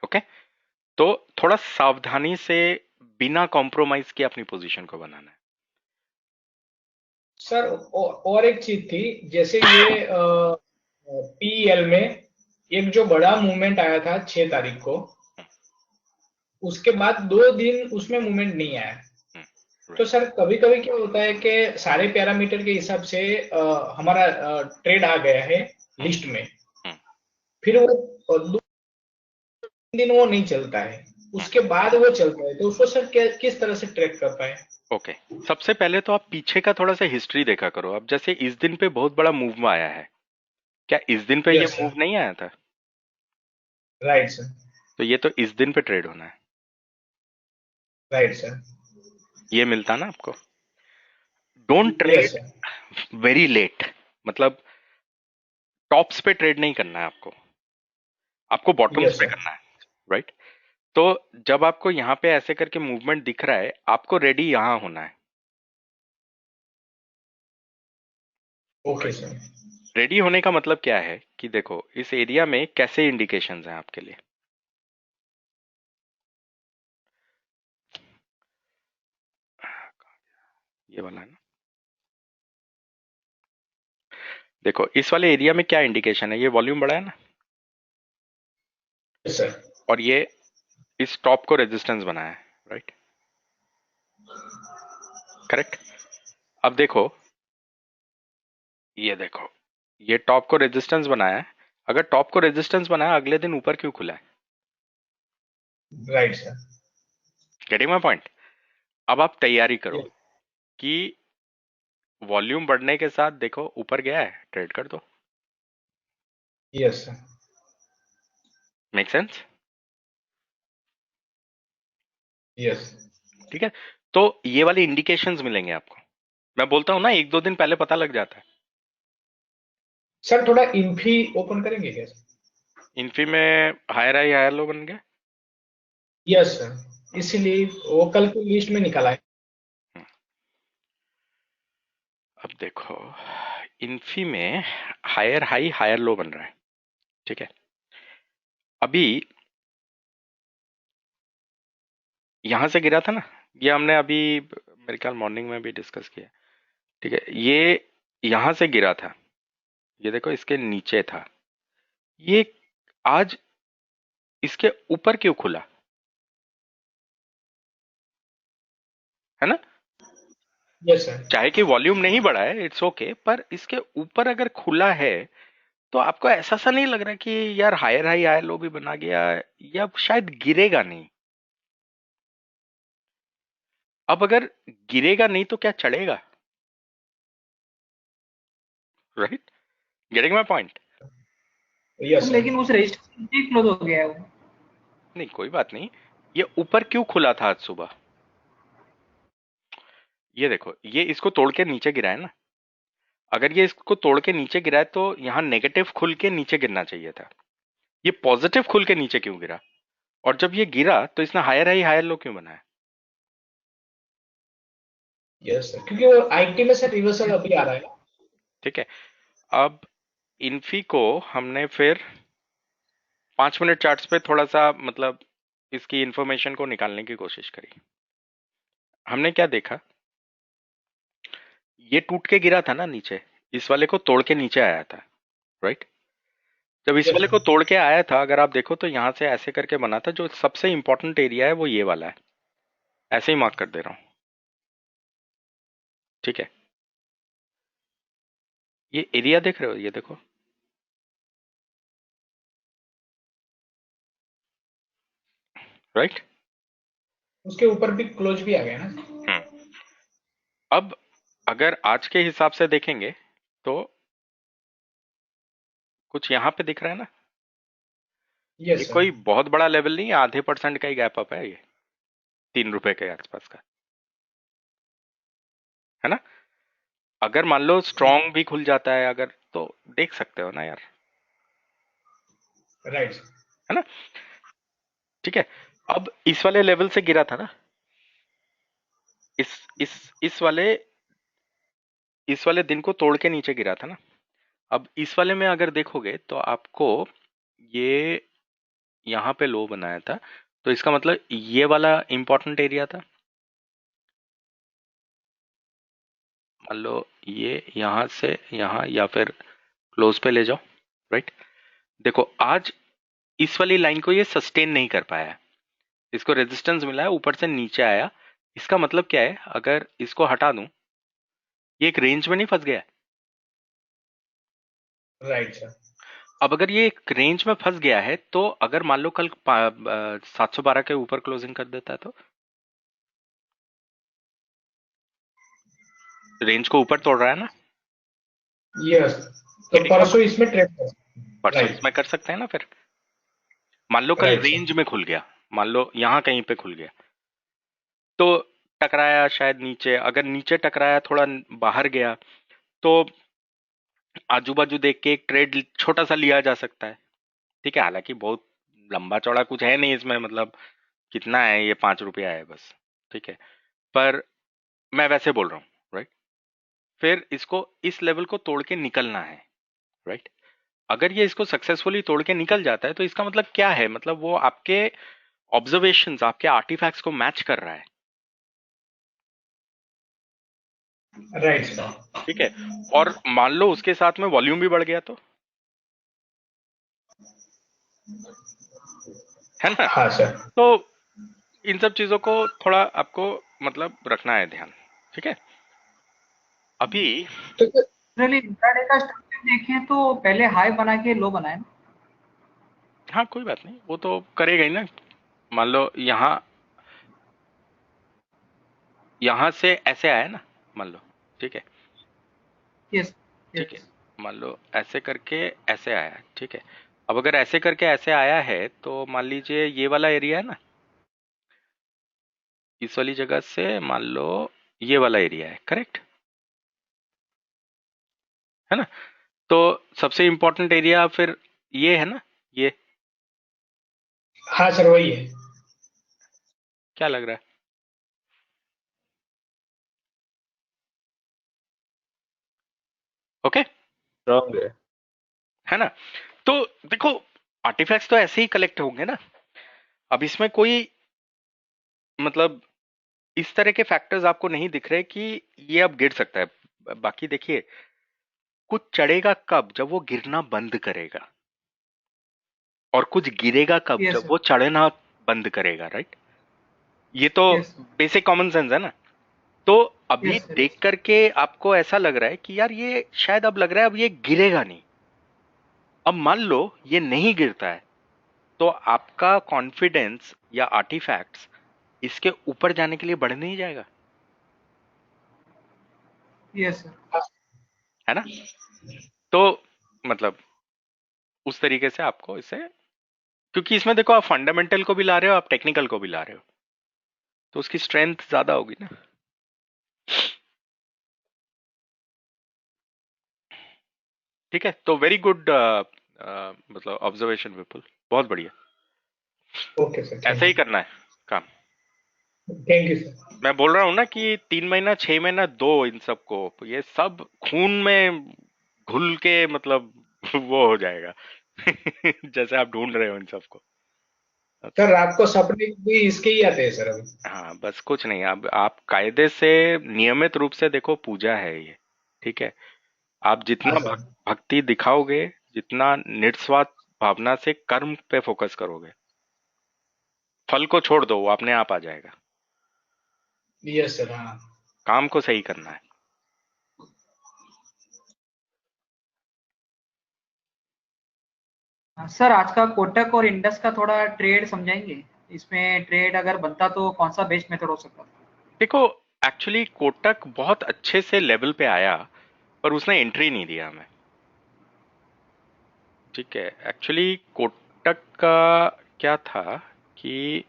Speaker 1: ओके, तो थोड़ा सावधानी से बिना कॉम्प्रोमाइज के अपनी पोजीशन को बनाना है।
Speaker 9: सर और एक चीज थी, जैसे ये पीएल में एक जो बड़ा मूवमेंट आया था 6 तारीख को, उसके बाद 2 दिन उसमें मूवमेंट नहीं आया। तो
Speaker 1: राइट,
Speaker 9: सर कभी कभी क्या होता है कि सारे पैरामीटर के हिसाब से हमारा ट्रेड आ गया है लिस्ट में, फिर वो 2 दिन वो नहीं चलता है, उसके बाद वो चलता है, तो उसको सर किस तरह से ट्रैक कर पाए?
Speaker 1: ओके। सबसे पहले तो आप पीछे का थोड़ा सा हिस्ट्री देखा करो। अब जैसे इस दिन पे बहुत बड़ा मूव आया है, क्या इस दिन पे ये
Speaker 9: यस
Speaker 1: मूव
Speaker 9: सर,
Speaker 1: नहीं आया था?
Speaker 9: राइट सर,
Speaker 1: तो ये तो इस दिन पे ट्रेड होना है,
Speaker 9: राइट सर,
Speaker 1: ये मिलता ना आपको। Don't
Speaker 9: yes
Speaker 1: trade
Speaker 9: sir,
Speaker 1: very late, मतलब टॉप्स पे ट्रेड नहीं करना है आपको, आपको बॉटम्स
Speaker 9: यस
Speaker 1: पे
Speaker 9: सर,
Speaker 1: करना है, राइट? तो जब आपको यहाँ पे ऐसे करके मूवमेंट दिख रहा है, आपको रेडी यहाँ होना है।
Speaker 9: ओके सर,
Speaker 1: रेडी होने का मतलब क्या है कि देखो इस एरिया में कैसे इंडिकेशंस हैं आपके लिए। ये वाला है ना, देखो इस वाले एरिया में क्या इंडिकेशन है, ये वॉल्यूम बड़ा है ना,
Speaker 9: यस सर,
Speaker 1: और ये इस टॉप को रेजिस्टेंस बनाया है, राइट? करेक्ट। अब देखो, ये देखो, ये टॉप को रेजिस्टेंस बनाया है। अगर टॉप को रेजिस्टेंस बनाया, अगले दिन ऊपर क्यों खुला है?
Speaker 9: Right sir,
Speaker 1: getting my point? अब आप तैयारी करो कि वॉल्यूम बढ़ने के साथ देखो ऊपर गया है, ट्रेड कर दो।
Speaker 9: Yes sir,
Speaker 1: make sense?
Speaker 9: Yes
Speaker 1: ठीक है, तो ये वाले इंडिकेशंस मिलेंगे आपको। मैं बोलता हूं ना, 1-2 दिन पहले पता लग जाता है।
Speaker 9: सर, थोड़ा इन्फी ओपन करेंगे क्या सर?
Speaker 1: इन्फी में हायर हाई हायर लो बन गया।
Speaker 9: यस सर, इसीलिए वो कल की लिस्ट में निकला है।
Speaker 1: अब देखो इन्फी में हायर हाई हायर लो बन रहा है, ठीक है? अभी यहां से गिरा था ना, ये हमने अभी मेरे ख्याल मॉर्निंग में भी डिस्कस किया, ठीक है? ये यहां से गिरा था, ये देखो इसके नीचे था, ये आज इसके ऊपर क्यों खुला, है ना?
Speaker 9: यस सर,
Speaker 1: चाहे कि वॉल्यूम नहीं बढ़ा है, इट्स ओके, पर इसके ऊपर अगर खुला है तो आपको ऐसा सा नहीं लग रहा कि यार हायर हाई हायर लो भी बना गया, या शायद गिरेगा नहीं? अब अगर गिरेगा नहीं तो क्या चढ़ेगा, right? Getting my point?
Speaker 9: Yes sir,
Speaker 2: लेकिन उस रजिस्टर क्लोज हो गया है वो।
Speaker 1: नहीं कोई बात नहीं, ये ऊपर क्यों खुला था आज सुबह? ये देखो, ये इसको तोड़ के नीचे गिरा है ना। अगर ये इसको तोड़ के नीचे गिरा है तो यहाँ नेगेटिव खुल के नीचे गिरना चाहिए था, ये पॉजिटिव खुल के नीचे क्यों गिरा? और जब ये गिरा तो इसने हायर हाई हायर लो क्यों बनाया?
Speaker 9: यस सर, क्योंकि वो आईटी में सर रिवर्सल अभी आ रहा है ना।
Speaker 1: ठीक है, अब इन्फी को हमने फिर 5 मिनट चार्ट्स पे थोड़ा सा मतलब इसकी इंफॉर्मेशन को निकालने की कोशिश करी। हमने क्या देखा, ये टूट के गिरा था ना नीचे, इस वाले को तोड़ के नीचे आया था, राइट? जब इस
Speaker 9: यस
Speaker 1: वाले को
Speaker 9: सर।
Speaker 1: तोड़ के आया था, अगर आप देखो तो यहां से ऐसे करके बना था। जो सबसे इंपॉर्टेंट एरिया है वो ये वाला है, ऐसे ही मार्क कर दे रहा हूं, ठीक है? ये एरिया देख रहे हो, ये देखो, राइट?
Speaker 9: उसके ऊपर भी क्लोज भी आ गया ना।
Speaker 1: अब अगर आज के हिसाब से देखेंगे तो कुछ यहाँ पे दिख रहा है ना, ये
Speaker 9: यस सर।
Speaker 1: कोई बहुत बड़ा लेवल नहीं है, आधे % का ही गैप अप है ये, 3 रुपए के आसपास का, है ना? अगर मान लो स्ट्रॉन्ग भी खुल जाता है अगर, तो देख सकते हो ना यार,
Speaker 9: राइट।
Speaker 1: है ना? ठीक है, अब इस वाले लेवल से गिरा था ना, इस वाले दिन को तोड़ के नीचे गिरा था ना। अब इस वाले में अगर देखोगे तो आपको ये यहाँ पे लो बनाया था, तो इसका मतलब ये वाला इंपॉर्टेंट एरिया था। मान लो ये यहाँ से यहाँ या फिर क्लोज पे ले जाओ, राइट? देखो आज इस वाली लाइन को ये सस्टेन नहीं कर पाया है, इसको रेजिस्टेंस मिला है, ऊपर से नीचे आया। इसका मतलब क्या है, अगर इसको हटा दूं, ये एक रेंज में नहीं फंस गया है?
Speaker 9: Right sir.
Speaker 1: अब अगर ये एक रेंज में फंस गया है, तो अगर मान लो कल 712 के ऊपर क्लोजिंग कर देता है तो रेंज को ऊपर तोड़ रहा है ना,
Speaker 9: यस, तो परसों इसमें ट्रेड कर सकते हैं।
Speaker 1: परसों
Speaker 9: राइट।
Speaker 1: इसमें कर सकते हैं ना। फिर मान लो कल
Speaker 9: राइट सर।
Speaker 1: रेंज में खुल गया, मान लो यहाँ कहीं पे खुल गया, तो टकराया शायद नीचे, अगर नीचे टकराया थोड़ा बाहर गया, तो आजू बाजू देख के एक ट्रेड छोटा सा लिया जा सकता है, ठीक है? हालांकि बहुत लंबा चौड़ा कुछ है नहीं इसमें, मतलब कितना है ये, 5 रुपया है बस, ठीक है? पर मैं वैसे बोल रहा हूँ, राइट? फिर इसको इस लेवल को तोड़ के निकलना है, राइट? अगर ये इसको सक्सेसफुली तोड़ के निकल जाता है तो इसका मतलब क्या है, मतलब वो आपके ऑब्जर्वेशंस, आपके आर्टिफैक्ट्स को मैच कर रहा है,
Speaker 9: राइट सर।
Speaker 1: ठीक है? और मान लो उसके साथ में वॉल्यूम भी बढ़ गया तो, है ना?
Speaker 9: हाँ सर।
Speaker 1: तो इन सब चीजों को थोड़ा आपको मतलब रखना है ध्यान, ठीक है? अभी
Speaker 9: तो सर,
Speaker 2: जनरली इंट्राडे का स्ट्रक्चर देखें तो पहले हाई बना के लो बनाए ना।
Speaker 1: हाँ कोई बात नहीं, वो तो करेगा ही ना। मान लो यहाँ से ऐसे आया ना, मान लो, ठीक है?
Speaker 2: यस
Speaker 1: ठीक है,
Speaker 2: यस
Speaker 1: मान लो ऐसे करके ऐसे आया, ठीक है? अब अगर ऐसे करके ऐसे आया है तो मान लीजिए ये वाला एरिया है ना, इस वाली जगह से मान लो ये वाला एरिया है, करेक्ट है ना? तो सबसे इंपॉर्टेंट एरिया फिर ये है ना, ये
Speaker 9: हाँ सर वही है।
Speaker 1: क्या लग रहा है? ओके,
Speaker 8: रॉन्ग
Speaker 1: है ना? तो देखो आर्टिफैक्ट्स तो ऐसे ही कलेक्ट होंगे ना। अब इसमें कोई मतलब इस तरह के फैक्टर्स आपको नहीं दिख रहे कि ये अब गिर सकता है। बाकी देखिए, कुछ चढ़ेगा कब, जब वो गिरना बंद करेगा, और कुछ गिरेगा कब,
Speaker 2: यस
Speaker 1: जब
Speaker 2: सर
Speaker 1: वो चढ़ना बंद करेगा, राइट? ये तो
Speaker 2: यस
Speaker 1: बेसिक कॉमन सेंस है ना। तो अभी
Speaker 2: यस सर
Speaker 1: देख करके आपको ऐसा लग रहा है कि यार ये शायद, अब लग रहा है अब ये गिरेगा नहीं। अब मान लो ये नहीं गिरता है, तो आपका कॉन्फिडेंस या आर्टिफैक्ट्स इसके ऊपर जाने के लिए बढ़ नहीं जाएगा,
Speaker 2: यस सर
Speaker 1: है ना? तो मतलब उस तरीके से आपको इसे, क्योंकि इसमें देखो आप फंडामेंटल को भी ला रहे हो, आप टेक्निकल को भी ला रहे हो, तो उसकी स्ट्रेंथ ज्यादा होगी ना। ठीक है, तो वेरी गुड मतलब ऑब्जर्वेशन विपुल, बहुत बढ़िया।
Speaker 9: ओके सर,
Speaker 1: ऐसे ही करना है काम।
Speaker 9: Thank you sir.
Speaker 1: मैं बोल रहा हूँ ना कि 3 महीना 6 महीना दो इन सबको, ये सब खून में घुल के मतलब वो हो जाएगा जैसे आप ढूंढ रहे हो इन सबको।
Speaker 9: सर रात को सपने भी इसके ही आते हैं सर अभी।
Speaker 1: हाँ बस कुछ नहीं, अब आप कायदे से नियमित रूप से देखो, पूजा है ये, ठीक है। आप
Speaker 9: हाँ
Speaker 1: जितना
Speaker 9: सर।
Speaker 1: भक्ति दिखाओगे, जितना निस्वार्थ भावना से कर्म पे फोकस करोगे, फल को छोड़ दो, वो अपने आप आ जाएगा।
Speaker 9: Yes sir. हाँ
Speaker 1: काम को सही करना है।
Speaker 2: सर आज का कोटक और इंडस का थोड़ा ट्रेड समझाएंगे? इसमें ट्रेड अगर बनता तो कौन सा बेस्ट मेथड हो सकता?
Speaker 1: देखो, एक्चुअली कोटक बहुत अच्छे से लेवल पे आया, पर उसने एंट्री नहीं दिया हमें, ठीक है। एक्चुअली कोटक का क्या था कि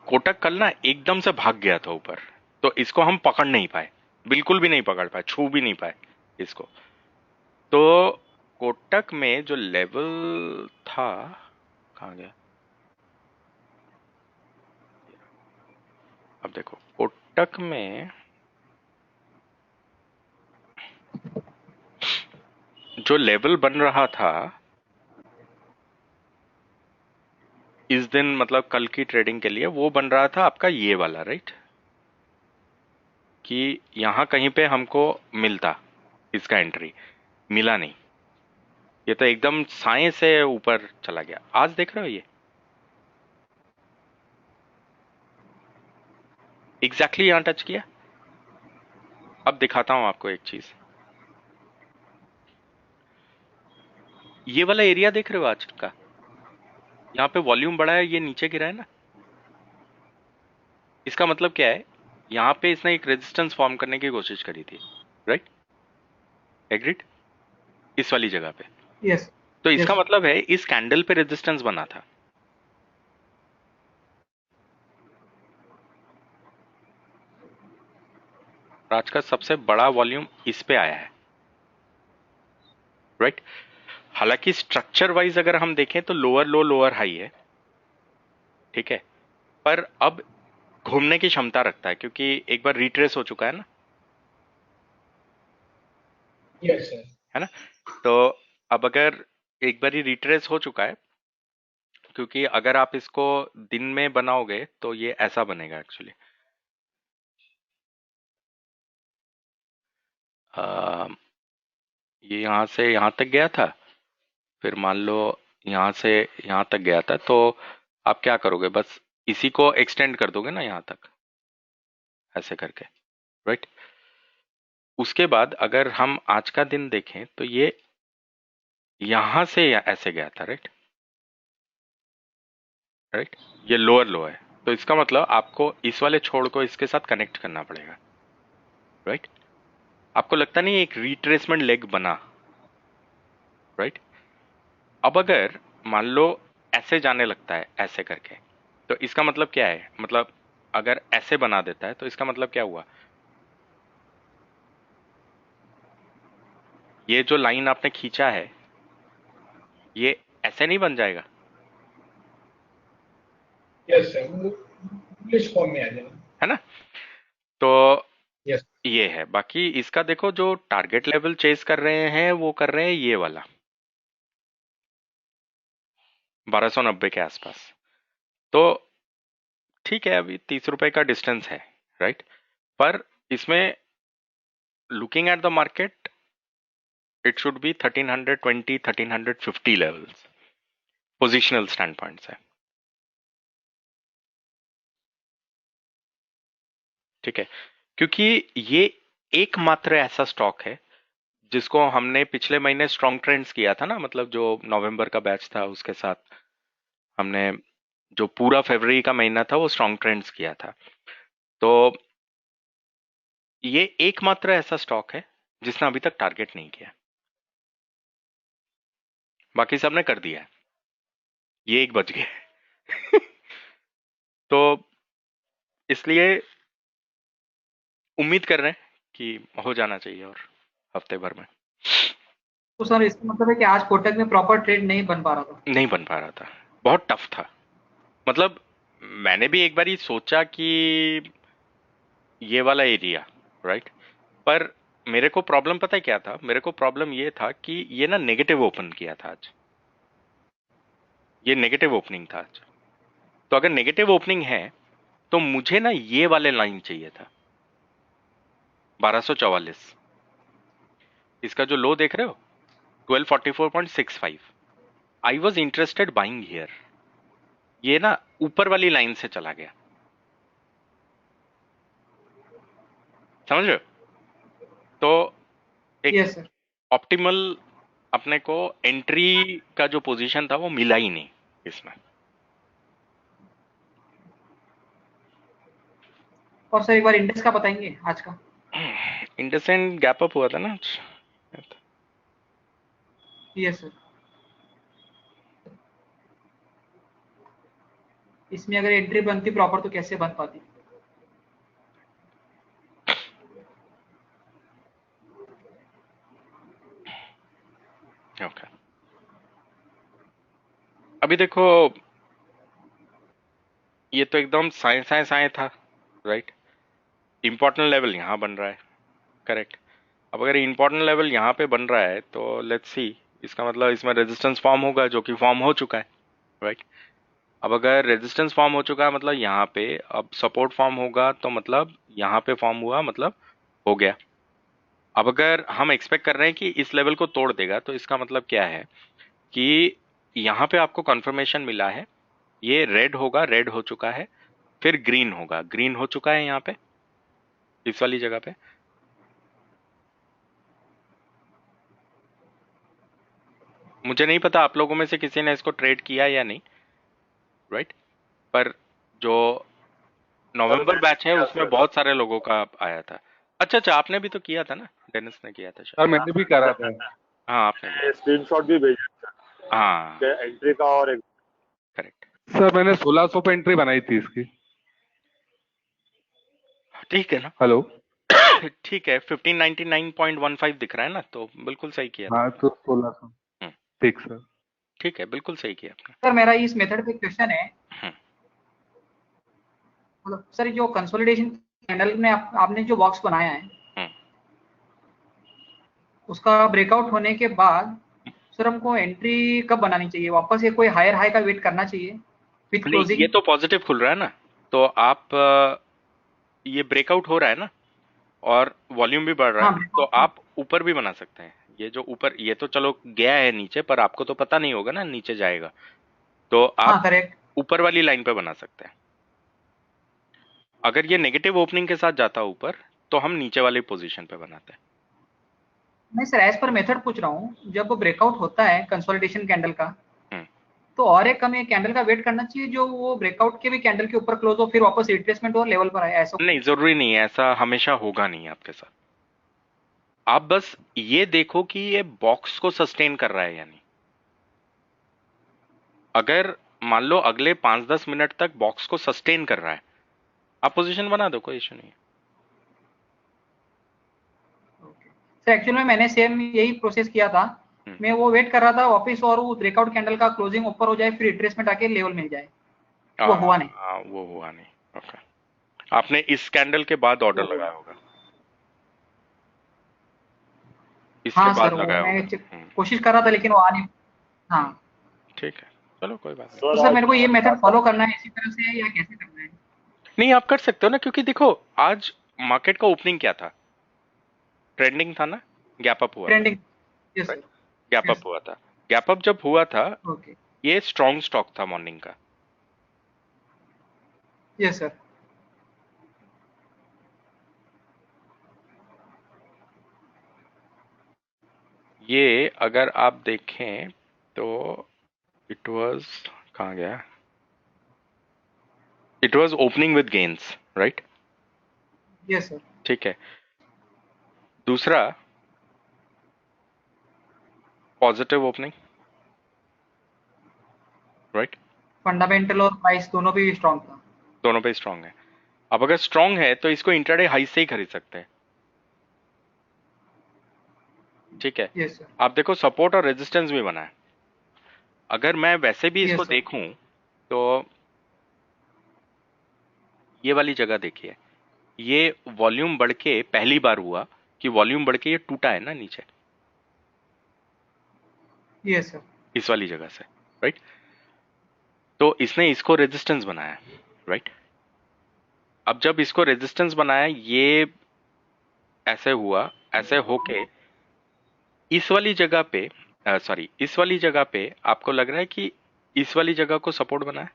Speaker 1: कोटक कल ना एकदम से भाग गया था ऊपर, तो इसको हम पकड़ नहीं पाए, बिल्कुल भी नहीं पकड़ पाए, छू भी नहीं पाए इसको। तो कोटक में जो लेवल था, कहाँ गया, अब देखो कोटक में जो लेवल बन रहा था इस दिन, मतलब कल की ट्रेडिंग के लिए, वो बन रहा था आपका ये वाला, राइट, कि यहां कहीं पे हमको मिलता इसका एंट्री, मिला नहीं, ये तो एकदम साए से ऊपर चला गया। आज देख रहे हो ये एग्जैक्टली यहां टच किया। अब दिखाता हूं आपको एक चीज, ये वाला एरिया देख रहे हो आज का, यहाँ पे वॉल्यूम बढ़ा है, ये नीचे गिरा है ना, इसका मतलब क्या है, यहाँ पे इसने एक रेजिस्टेंस फॉर्म करने की कोशिश करी थी, राइट, एग्रीड, इस वाली जगह पे।
Speaker 2: यस।
Speaker 1: तो इसका
Speaker 2: यस।
Speaker 1: मतलब है इस कैंडल पे रेजिस्टेंस बना था, आज का सबसे बड़ा वॉल्यूम इस पे आया है, राइट। हालांकि स्ट्रक्चर वाइज अगर हम देखें तो लोअर लो लोअर हाई है, ठीक है, पर अब घूमने की क्षमता रखता है क्योंकि एक बार रिट्रेस हो चुका है ना,
Speaker 9: यस सर।
Speaker 1: है ना। तो अब अगर एक बार ही रिट्रेस हो चुका है, क्योंकि अगर आप इसको दिन में बनाओगे तो ये ऐसा बनेगा एक्चुअली, ये यहां से यहां तक गया था, फिर मान लो यहां से यहां तक गया था, तो आप क्या करोगे, बस इसी को एक्सटेंड कर दोगे ना यहां तक, ऐसे करके, राइट। उसके बाद अगर हम आज का दिन देखें तो ये यहां से ऐसे गया था, राइट, राइट, ये लोअर लो है, तो इसका मतलब आपको इस वाले छोड़ को इसके साथ कनेक्ट करना पड़ेगा, राइट। आपको लगता नहीं एक रिट्रेसमेंट लेग बना, राइट। अब अगर मान लो ऐसे जाने लगता है ऐसे करके, तो इसका मतलब क्या है, मतलब अगर ऐसे बना देता है तो इसका मतलब क्या हुआ, ये जो लाइन आपने खींचा है ये ऐसे नहीं बन जाएगा,
Speaker 9: यस सर, इंग्लिश फॉर्म में आ जाएगा।
Speaker 1: है ना। तो
Speaker 9: यस।
Speaker 1: ये है, बाकी इसका देखो जो टारगेट लेवल चेस कर रहे हैं वो कर रहे हैं ये वाला 1290 के आसपास, तो ठीक है, अभी 30 रुपए का डिस्टेंस है, राइट। पर इसमें looking at the market it should be 1320 1350 levels, positional stand point से, ठीक है। क्योंकि ये एकमात्र ऐसा स्टॉक है जिसको हमने पिछले महीने स्ट्रॉन्ग ट्रेंड्स किया था ना, मतलब जो नवंबर का बैच था उसके साथ हमने जो पूरा फरवरी का महीना था वो स्ट्रॉन्ग ट्रेंड्स किया था। तो ये एकमात्र ऐसा स्टॉक है जिसने अभी तक टारगेट नहीं किया, बाकी सबने कर दिया है, ये एक बच गया तो इसलिए उम्मीद कर रहे हैं कि हो जाना चाहिए और हफ्ते भर में।
Speaker 2: तो सर इसका मतलब है कि आज कोटक में प्रॉपर ट्रेड नहीं बन पा रहा था।
Speaker 1: नहीं बन पा रहा था, बहुत टफ था। मतलब मैंने भी एक बार ही सोचा कि ये वाला एरिया, राइट, पर मेरे को प्रॉब्लम पता है क्या था? मेरे को प्रॉब्लम ये था कि ये ना नेगेटिव ओपन किया था आज, ये नेगेटिव ओपनिंग था आज। तो अगर नेगेटिव ओपनिंग है तो मुझे ना ये वाले लाइन चाहिए था 1244। इसका जो लो देख रहे हो 1244.65, I was interested buying here. ये ना ऊपर वाली लाइन से चला गया, समझ रहे हो? तो एक
Speaker 2: यस सर।
Speaker 1: ऑप्टिमल अपने को एंट्री का जो पोजीशन था वो मिला ही नहीं इसमें।
Speaker 2: और सर एक बार इंडेक्स का बताएंगे आज का?
Speaker 1: इंडसेंड गैप अप हुआ था ना आज।
Speaker 2: Yes sir. इसमें अगर एंट्री बनती प्रॉपर तो कैसे बन पाती?
Speaker 1: ओके, अभी देखो ये तो एकदम साए साए साए था, राइट। इंपॉर्टेंट लेवल यहाँ बन रहा है, करेक्ट। अब अगर इंपॉर्टेंट लेवल यहाँ पे बन रहा है तो लेट्स सी, इसका मतलब इसमें रेजिस्टेंस फॉर्म होगा, जो कि फॉर्म हो चुका है, राइट। अब अगर रेजिस्टेंस फॉर्म हो चुका है मतलब यहाँ पे अब सपोर्ट फॉर्म होगा, तो मतलब यहाँ पे फॉर्म हुआ मतलब हो गया। अब अगर हम एक्सपेक्ट कर रहे हैं कि इस लेवल को तोड़ देगा तो इसका मतलब क्या है कि यहाँ पे आपको कंफर्मेशन मिला है, ये रेड होगा, रेड हो चुका है, फिर ग्रीन होगा, ग्रीन हो चुका है यहाँ पे इस वाली जगह पे। मुझे नहीं पता आप लोगों में से किसी ने इसको ट्रेड किया या नहीं, राइट, पर जो नवंबर बैच है उसमें बहुत सारे लोगों का आया था। अच्छा अच्छा, आपने भी तो किया था ना, डेनिस ने किया था शायद।
Speaker 6: सर मैंने भी करा था।
Speaker 1: हाँ आपने भी।
Speaker 7: स्क्रीनशॉट भी भेजा
Speaker 1: हाँ
Speaker 7: एंट्री का और एक
Speaker 1: करेक्ट,
Speaker 6: सर मैंने 1600 पे एंट्री बनाई थी इसकी।
Speaker 1: ठीक है ना।
Speaker 6: हेलो।
Speaker 1: ठीक है, 1599.15 दिख रहा है ना, तो बिल्कुल सही किया था।
Speaker 6: हाँ तो 1600।
Speaker 1: हम्म,
Speaker 6: ठीक सर।
Speaker 1: ठीक है, बिल्कुल सही किया आपने।
Speaker 2: सर मेरा इस मेथड पे क्वेश्चन है,
Speaker 1: हम्म,
Speaker 2: मतलब सर जो कंसोलिडेशन कैंडल में आपने जो बॉक्स बनाया है
Speaker 1: हम्म।
Speaker 2: उसका ब्रेकआउट होने के बाद सर हमको एंट्री कब बनानी चाहिए? वापस ये कोई हायर हाई का वेट करना चाहिए विथ
Speaker 1: नहीं,
Speaker 2: क्लोजिंग?
Speaker 1: ये तो पॉजिटिव खुल रहा है ना, तो आप ये ब्रेकआउट हो रहा है ना और वॉल्यूम भी बढ़ रहा
Speaker 2: हाँ
Speaker 1: है, तो
Speaker 2: ब्रेकआउट।
Speaker 1: आप ऊपर भी बना सकते हैं। ये जो ऊपर, ये तो चलो गया है नीचे, पर आपको तो पता नहीं होगा ना नीचे जाएगा, तो
Speaker 2: हाँ
Speaker 1: आप
Speaker 2: करेक्ट।
Speaker 1: ऊपर वाली लाइन पे बना सकते हैं। अगर ये नेगेटिव ओपनिंग के साथ जाता ऊपर तो हम नीचे वाली पोजीशन पे बनाते हैं।
Speaker 2: नहीं सर, एज पर मेथड पूछ रहा हूँ, जब ब्रेकआउट होता है कंसोलिडेशन कैंडल का
Speaker 1: हम्म,
Speaker 2: तो और एक हमें कैंडल का वेट करना चाहिए जो वो ब्रेकआउट के भी कैंडल के ऊपर क्लोज हो, फिर वापस रिट्रेसमेंट हो लेवल पर आए, ऐसा?
Speaker 1: नहीं जरूरी नहीं है, ऐसा हमेशा होगा नहीं आपके साथ। आप बस ये देखो कि ये बॉक्स को सस्टेन कर रहा है या नहीं। अगर मान लो अगले 5-10 मिनट तक बॉक्स को सस्टेन कर रहा है, आप पोजीशन बना दो, कोई इशू नहीं है।
Speaker 2: सर एक्चुअली में मैंने सेम यही प्रोसेस किया था।
Speaker 1: हम्म,
Speaker 2: मैं वो वेट कर रहा था वापस और वो ब्रेकआउट कैंडल का क्लोजिंग ऊपर हो जाए, फिर रिट्रेसमेंट आके लेवल मिल जाए, वो हुआ नहीं।
Speaker 1: वो हुआ नहीं। ओके, आपने इस कैंडल के बाद ऑर्डर लगाया होगा, इसके
Speaker 2: हाँ
Speaker 1: बाद
Speaker 2: सर, वो
Speaker 1: लगाया
Speaker 2: मैं
Speaker 1: होगा।
Speaker 2: कोशिश कर रहा था लेकिन वो आ नहीं। हाँ
Speaker 1: ठीक है, चलो कोई बात नहीं।
Speaker 2: तो सर मेरे को ये मेथड फॉलो करना है इसी तरह से या कैसे करना है?
Speaker 1: नहीं आप कर सकते हो ना, क्योंकि देखो आज मार्केट का ओपनिंग क्या था, ट्रेंडिंग था ना, गैप अप हुआ था,
Speaker 2: trending. Yes sir.
Speaker 1: Gap up हुआ था। गैप अप जब हुआ था,
Speaker 2: ओके।
Speaker 1: ये स्ट्रॉन्ग स्टॉक था मॉर्निंग का।
Speaker 2: Yes sir.
Speaker 1: ये अगर आप देखें तो इट वाज, कहाँ गया, it was opening with gains, right.
Speaker 2: Yes sir.
Speaker 1: ठीक है, दूसरा पॉजिटिव ओपनिंग, राइट,
Speaker 2: फंडामेंटल और प्राइस दोनों भी स्ट्रॉन्ग था।
Speaker 1: दोनों पे स्ट्रांग है। अब अगर स्ट्रांग है तो इसको इंट्राडे हाई से ही खरीद सकते हैं। ठीक है,
Speaker 2: यस सर,
Speaker 1: आप देखो सपोर्ट और रेजिस्टेंस भी बना है। अगर मैं वैसे भी इसको
Speaker 2: यस सर,
Speaker 1: देखूं तो ये वाली जगह देखिए, ये वॉल्यूम बढ़ के पहली बार हुआ कि वॉल्यूम बढ़ के ये टूटा है ना नीचे,
Speaker 2: यस सर,
Speaker 1: इस वाली जगह से, राइट। तो इसने इसको रेजिस्टेंस बनाया, राइट। अब जब इसको रेजिस्टेंस बनाया, ये ऐसे हुआ, ऐसे होके इस वाली जगह पे, सॉरी, इस वाली जगह पे आपको लग रहा है कि इस वाली जगह को सपोर्ट बना है।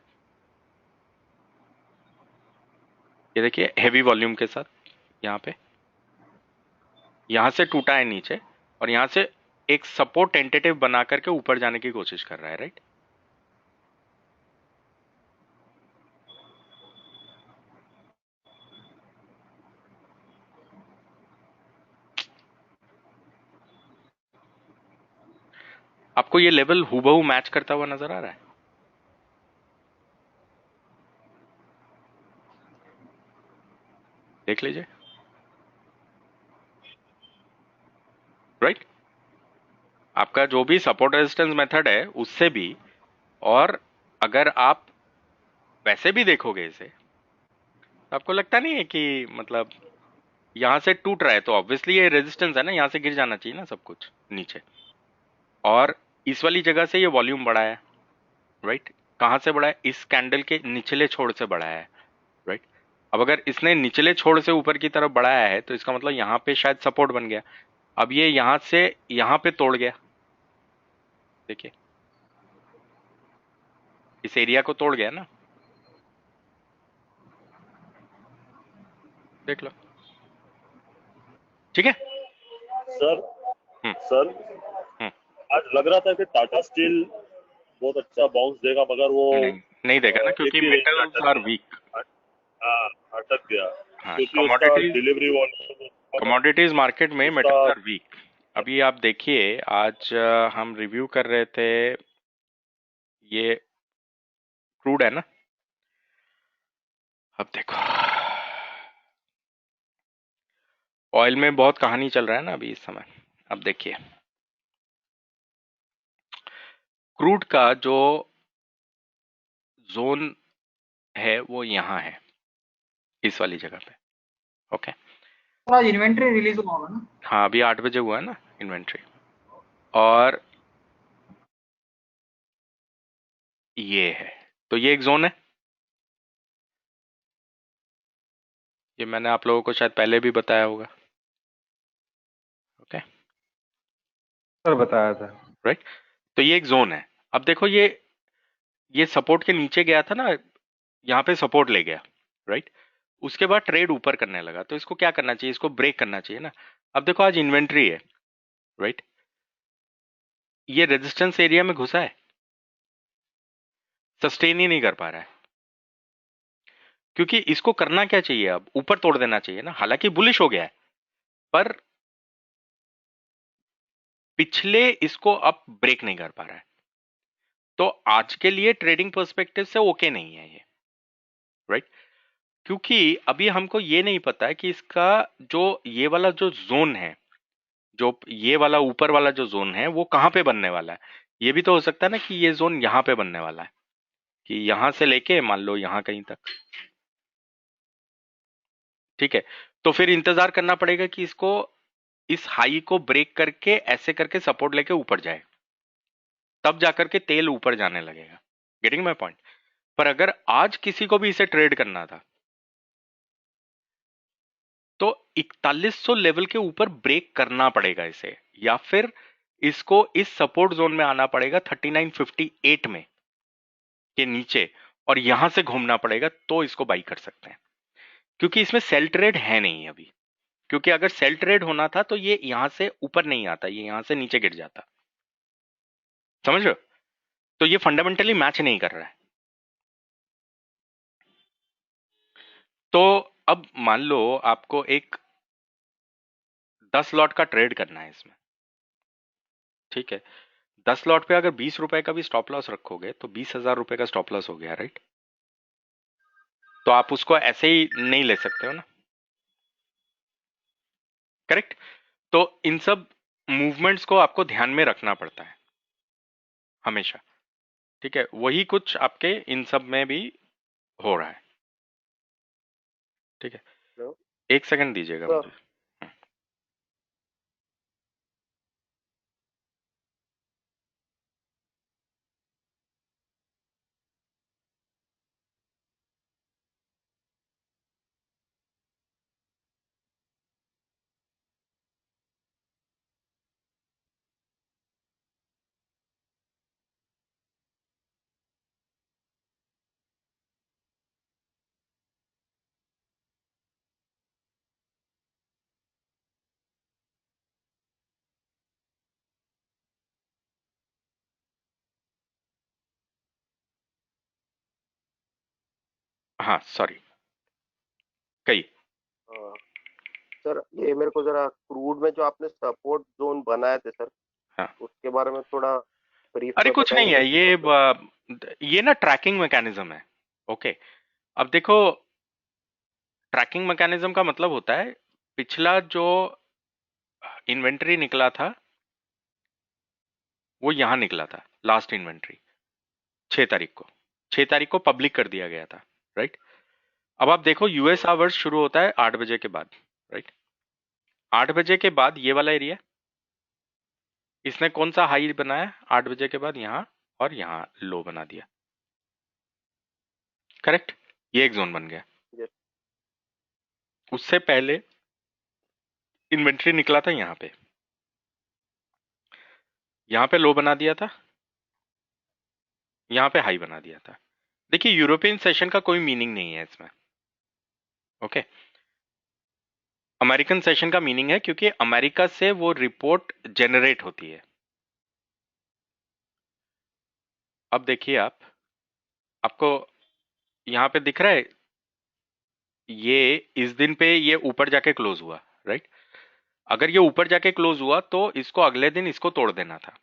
Speaker 1: ये देखिए हेवी वॉल्यूम के साथ यहाँ पे, यहां से टूटा है नीचे और यहां से एक सपोर्ट टेंटेटिव बना करके ऊपर जाने की कोशिश कर रहा है, राइट। आपको ये लेवल हूबहू मैच करता हुआ नजर आ रहा है? देख लीजिए, राइट। आपका जो भी सपोर्ट रेजिस्टेंस मेथड है उससे भी, और अगर आप वैसे भी देखोगे इसे, तो आपको लगता नहीं है कि मतलब यहां से टूट रहा है तो ऑब्वियसली ये रेजिस्टेंस है ना, यहां से गिर जाना चाहिए ना सब कुछ नीचे। और इस वाली जगह से ये वॉल्यूम बढ़ा है, राइट। कहां से बढ़ा है? इस कैंडल के निचले छोर से बढ़ा है, राइट। अब अगर इसने निचले छोर से ऊपर की तरफ बढ़ाया है तो इसका मतलब यहां पे शायद सपोर्ट बन गया। अब ये यहां से यहां पे तोड़ गया, देखिए इस एरिया को तोड़ गया ना, देख लो, ठीक है।
Speaker 7: सर
Speaker 1: हम्म
Speaker 7: सर
Speaker 1: हम्म
Speaker 7: आज लग रहा था कि टाटा स्टील बहुत अच्छा बाउंस देगा, मगर वो
Speaker 1: नहीं नहीं देगा ना,
Speaker 7: एक
Speaker 1: क्योंकि
Speaker 7: ही रेंज में
Speaker 1: मेटल्स
Speaker 7: अटक
Speaker 1: आर
Speaker 7: गया।
Speaker 1: वीक।
Speaker 7: हाँ, अटक गया
Speaker 1: हाँ,
Speaker 7: क्योंकि उसका
Speaker 1: commodities,
Speaker 7: delivery volume,
Speaker 1: commodities market में
Speaker 7: उसका
Speaker 1: मेटल्स आर वीक। अभी आप देखिए, आज हम रिव्यू कर रहे थे, ये क्रूड है ना। अब देखो ऑयल में बहुत कहानी चल रहा है ना अभी इस समय। अब देखिए क्रूड का जो जोन है वो यहाँ है, इस वाली जगह पे, ओके।
Speaker 2: थोड़ा इन्वेंट्री रिलीज हुआ होगा ना।
Speaker 1: हाँ, अभी 8 बजे हुआ है ना इन्वेंट्री, और ये है, तो ये एक जोन है। ये मैंने आप लोगों को शायद पहले भी बताया होगा, ओके,
Speaker 6: सर बताया था।
Speaker 1: राइट। तो ये एक जोन है। अब देखो ये सपोर्ट के नीचे गया था ना, यहाँ पे सपोर्ट ले गया, राइट। उसके बाद ट्रेड ऊपर करने लगा, तो इसको क्या करना चाहिए? इसको ब्रेक करना चाहिए ना। अब देखो आज इन्वेंट्री है, राइट। ये रेजिस्टेंस एरिया में घुसा है, सस्टेन ही नहीं कर पा रहा है, क्योंकि इसको करना क्या चाहिए? अब ऊपर तोड़ देना चाहिए ना। हालांकि बुलिश हो गया है, पर पिछले इसको अब ब्रेक नहीं कर पा रहा है। तो आज के लिए ट्रेडिंग पर्सपेक्टिव से ओके नहीं है ये, राइट। क्योंकि अभी हमको ये नहीं पता है कि इसका जो ये वाला जो जोन है, जो ये वाला ऊपर वाला जो जोन है वो कहाँ पे बनने वाला है। ये भी तो हो सकता है ना कि ये जोन यहाँ पे बनने वाला है, कि यहां से लेके मान लो यहाँ कहीं तक, ठीक है। तो फिर इंतजार करना पड़ेगा कि इसको, इस हाई को ब्रेक करके ऐसे करके सपोर्ट लेके ऊपर जाए, तब जाकर के तेल ऊपर जाने लगेगा। Getting my point? पर अगर आज किसी को भी इसे ट्रेड करना था तो 4100 लेवल के ऊपर ब्रेक करना पड़ेगा इसे, या फिर इसको इस सपोर्ट जोन में आना पड़ेगा 3958 में के नीचे, और यहां से घूमना पड़ेगा, तो इसको बाई कर सकते हैं। क्योंकि इसमें सेल ट्रेड है नहीं अभी, क्योंकि अगर सेल ट्रेड होना था तो ये यहां से ऊपर नहीं आता, ये यहां से नीचे गिर जाता। समझ रहे हो? तो ये फंडामेंटली मैच नहीं कर रहा है। तो अब मान लो आपको एक 10 लॉट का ट्रेड करना है इसमें, ठीक है। 10 लॉट पे अगर 20 रुपए का भी स्टॉप लॉस रखोगे तो 20,000 रुपए का स्टॉप लॉस हो गया, राइट। तो आप उसको ऐसे ही नहीं ले सकते हो ना, करेक्ट। तो इन सब मूवमेंट्स को आपको ध्यान में रखना पड़ता है हमेशा, ठीक है। वही कुछ आपके इन सब में भी हो रहा है, ठीक है।
Speaker 10: हेलो
Speaker 1: एक सेकंड दीजिएगा
Speaker 10: सर।
Speaker 1: मुझे। हाँ सॉरी, कही।
Speaker 10: हाँ, सर ये मेरे को जरा क्रूड में जो आपने सपोर्ट जोन बनाए थे सर,
Speaker 1: हाँ,
Speaker 10: उसके बारे में थोड़ा ब्रीफ
Speaker 1: अरे
Speaker 10: में
Speaker 1: कुछ नहीं
Speaker 10: बताएंगे
Speaker 1: है,
Speaker 10: सर।
Speaker 1: ये ना ट्रैकिंग मैकेनिज्म है। ओके, अब देखो, ट्रैकिंग मैकेनिज्म का मतलब होता है पिछला जो इन्वेंटरी निकला था वो यहां निकला था, लास्ट इन्वेंटरी 6 तारीख को, 6 तारीख को पब्लिक कर दिया गया था, राइट। अब आप देखो यूएस आवर्स शुरू होता है 8 बजे के बाद, राइट। 8 बजे के बाद ये वाला एरिया, इसने कौन सा हाई बनाया 8 बजे के बाद? यहां, और यहां लो बना दिया, करेक्ट। ये एक जोन बन गया।
Speaker 10: यस
Speaker 1: उससे पहले इन्वेंट्री निकला था यहां पे लो बना दिया था, यहां पे हाई बना दिया था। देखिए यूरोपियन सेशन का कोई मीनिंग नहीं है इसमें, ओके। अमेरिकन सेशन का मीनिंग है, क्योंकि अमेरिका से वो रिपोर्ट जनरेट होती है। अब देखिए आपको यहां पे दिख रहा है, ये इस दिन पे ये ऊपर जाके क्लोज हुआ, राइट। अगर ये ऊपर जाके क्लोज हुआ तो इसको अगले दिन इसको तोड़ देना था,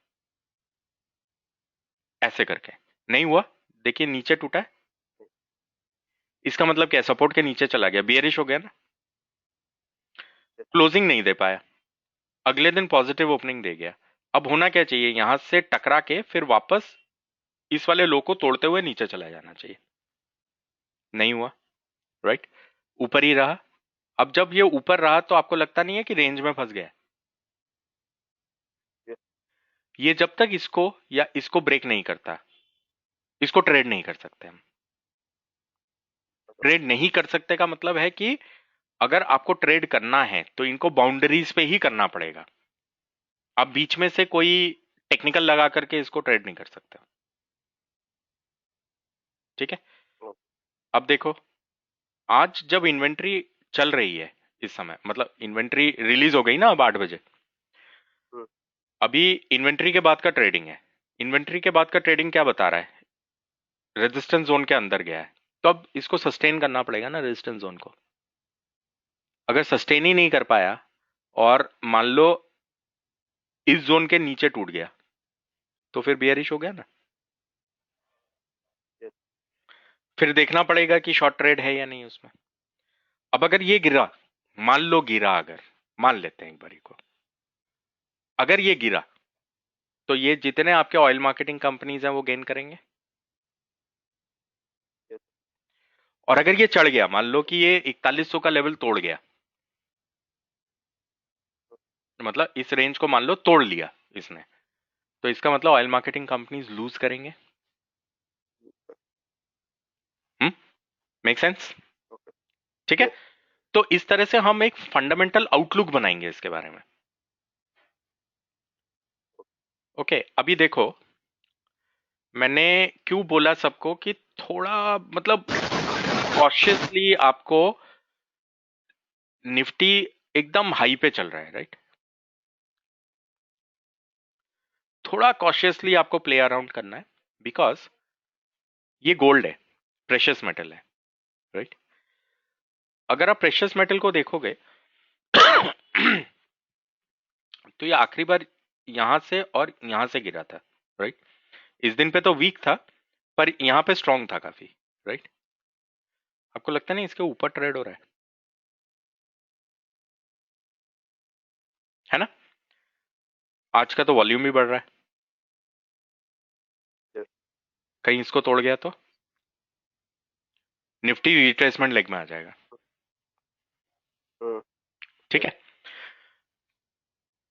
Speaker 1: ऐसे करके। नहीं हुआ, देखिए नीचे टूटा है। इसका मतलब क्या है? सपोर्ट के नीचे चला गया, बियरिश हो गया ना, क्लोजिंग नहीं दे पाया, अगले दिन पॉजिटिव ओपनिंग दे गया। अब होना क्या चाहिए? यहां से टकरा के फिर वापस इस वाले लो को तोड़ते हुए नीचे चला जाना चाहिए। नहीं हुआ, राइट, ऊपर ही रहा। अब जब ये ऊपर रहा तो आपको लगता नहीं है कि रेंज में फंस गया?
Speaker 10: यस
Speaker 1: ये जब तक इसको या इसको ब्रेक नहीं करता, इसको ट्रेड नहीं कर सकते हम। ट्रेड नहीं कर सकते का मतलब है कि अगर आपको ट्रेड करना है तो इनको बाउंड्रीज पे ही करना पड़ेगा। आप बीच में से कोई टेक्निकल लगा करके इसको ट्रेड नहीं कर सकते, ठीक है। अब देखो, आज जब इन्वेंट्री चल रही है इस समय, मतलब इन्वेंट्री रिलीज हो गई ना अब 8 बजे, अभी इन्वेंट्री के बाद का ट्रेडिंग है। इन्वेंट्री के बाद का ट्रेडिंग क्या बता रहा है? रेजिस्टेंस जोन के अंदर गया है, तो अब इसको सस्टेन करना पड़ेगा ना रेजिस्टेंस जोन को। अगर सस्टेन ही नहीं कर पाया और मान लो इस जोन के नीचे टूट गया तो फिर बियरिश हो गया ना।
Speaker 10: यस
Speaker 1: फिर देखना पड़ेगा कि शॉर्ट ट्रेड है या नहीं उसमें। अब अगर ये गिरा, मान लो गिरा, अगर मान लेते हैं एक बारी को, अगर ये गिरा तो ये जितने आपके ऑयल मार्केटिंग कंपनीज हैं वो गेन करेंगे।
Speaker 10: यस
Speaker 1: और अगर ये चढ़ गया, मान लो कि ये 4100 का लेवल तोड़ गया, मतलब इस रेंज को मान लो तोड़ लिया इसने, तो इसका मतलब ऑयल मार्केटिंग कंपनीज लूज करेंगे। Make sense?
Speaker 10: ओके
Speaker 1: ठीक है।
Speaker 10: यस
Speaker 1: तो इस तरह से हम एक फंडामेंटल आउटलुक बनाएंगे इसके बारे में। ओके, अभी देखो मैंने क्यों बोला सबको कि थोड़ा मतलब कॉशियसली आपको, निफ्टी एकदम हाई पे चल रहा है, राइट। थोड़ा कॉशियसली आपको प्ले अराउंड करना है, बिकॉज ये गोल्ड है, प्रेशियस मेटल है, राइट। अगर आप प्रेशियस मेटल को देखोगे तो ये आखिरी बार यहां से और यहां से गिरा था, राइट। इस दिन पे तो वीक था, पर यहां पे स्ट्रांग था काफी, राइट। आपको लगता नहीं इसके ऊपर ट्रेड हो रहा है ना? आज का तो वॉल्यूम भी बढ़ रहा है,
Speaker 10: Yes.
Speaker 1: कहीं इसको तोड़ गया तो निफ्टी रिट्रेसमेंट लेग में आ जाएगा।
Speaker 10: हम्म,
Speaker 1: ठीक है,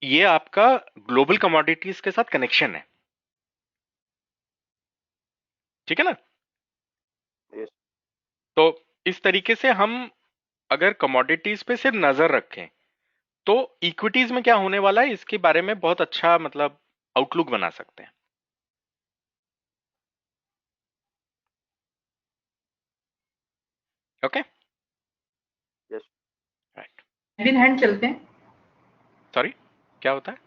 Speaker 1: ये आपका ग्लोबल कमोडिटीज के साथ कनेक्शन है, ठीक है ना।
Speaker 10: yes.
Speaker 1: तो इस तरीके से हम अगर कमोडिटीज पे सिर्फ नजर रखें तो इक्विटीज में क्या होने वाला है इसके बारे में बहुत अच्छा मतलब आउटलुक बना सकते हैं। Okay,
Speaker 10: Yes.
Speaker 1: Right.
Speaker 2: Hand in hand चलते हैं,
Speaker 1: सॉरी, क्या होता है?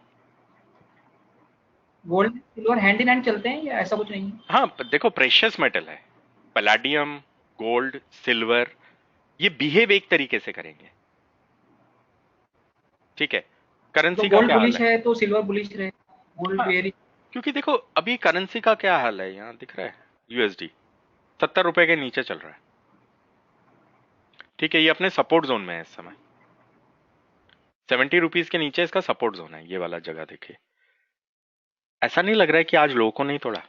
Speaker 2: Gold silver hand in hand चलते हैं या ऐसा कुछ नहीं है?
Speaker 1: हाँ, देखो प्रेशियस मेटल है, पैलाडियम, गोल्ड, सिल्वर, ये बिहेव एक तरीके से करेंगे, ठीक है।
Speaker 2: तो
Speaker 1: करेंसी का
Speaker 2: गोल्ड
Speaker 1: क्या हाल
Speaker 2: बुलिश
Speaker 1: है?
Speaker 2: है तो सिल्वर बुलिश रहे, गोल्ड
Speaker 1: हाँ,
Speaker 2: वेरी।
Speaker 1: क्योंकि देखो अभी करेंसी का क्या हाल है, यहाँ दिख रहा है यूएसडी 70 रुपए के नीचे चल रहा है, ठीक है। ये अपने सपोर्ट जोन में है इस समय, 70 रुपीज के नीचे इसका सपोर्ट जोन है, ये वाला जगह देखिए। ऐसा नहीं लग रहा है कि आज लोगों को नहीं तोड़ा?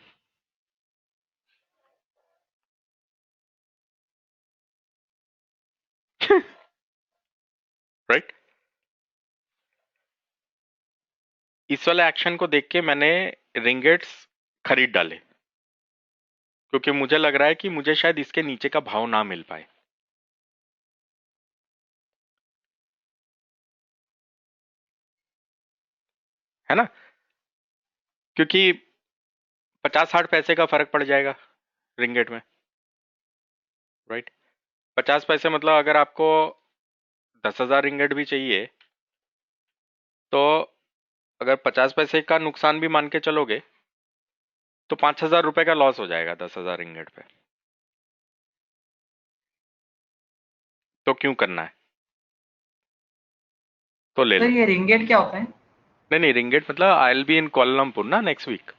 Speaker 1: राइट। इस वाले एक्शन को देख के मैंने रिंगेट्स खरीद डाले, क्योंकि मुझे लग रहा है कि मुझे शायद इसके नीचे का भाव ना मिल पाए, है ना। क्योंकि 50-60 पैसे का फर्क पड़ जाएगा रिंगेट में, राइट। 50 पैसे मतलब अगर आपको 10,000 रिंगेट भी चाहिए तो अगर 50 पैसे का नुकसान भी मान के चलोगे तो 5,000 रुपए का लॉस हो जाएगा 10,000 रिंगेट पे। तो क्यों करना है, तो ले
Speaker 2: सर
Speaker 1: लो।
Speaker 2: ये रिंगेट क्या होता है?
Speaker 1: नहीं नहीं, रिंगेट मतलब आई विल बी इन कोलमपुर ना नेक्स्ट वीक,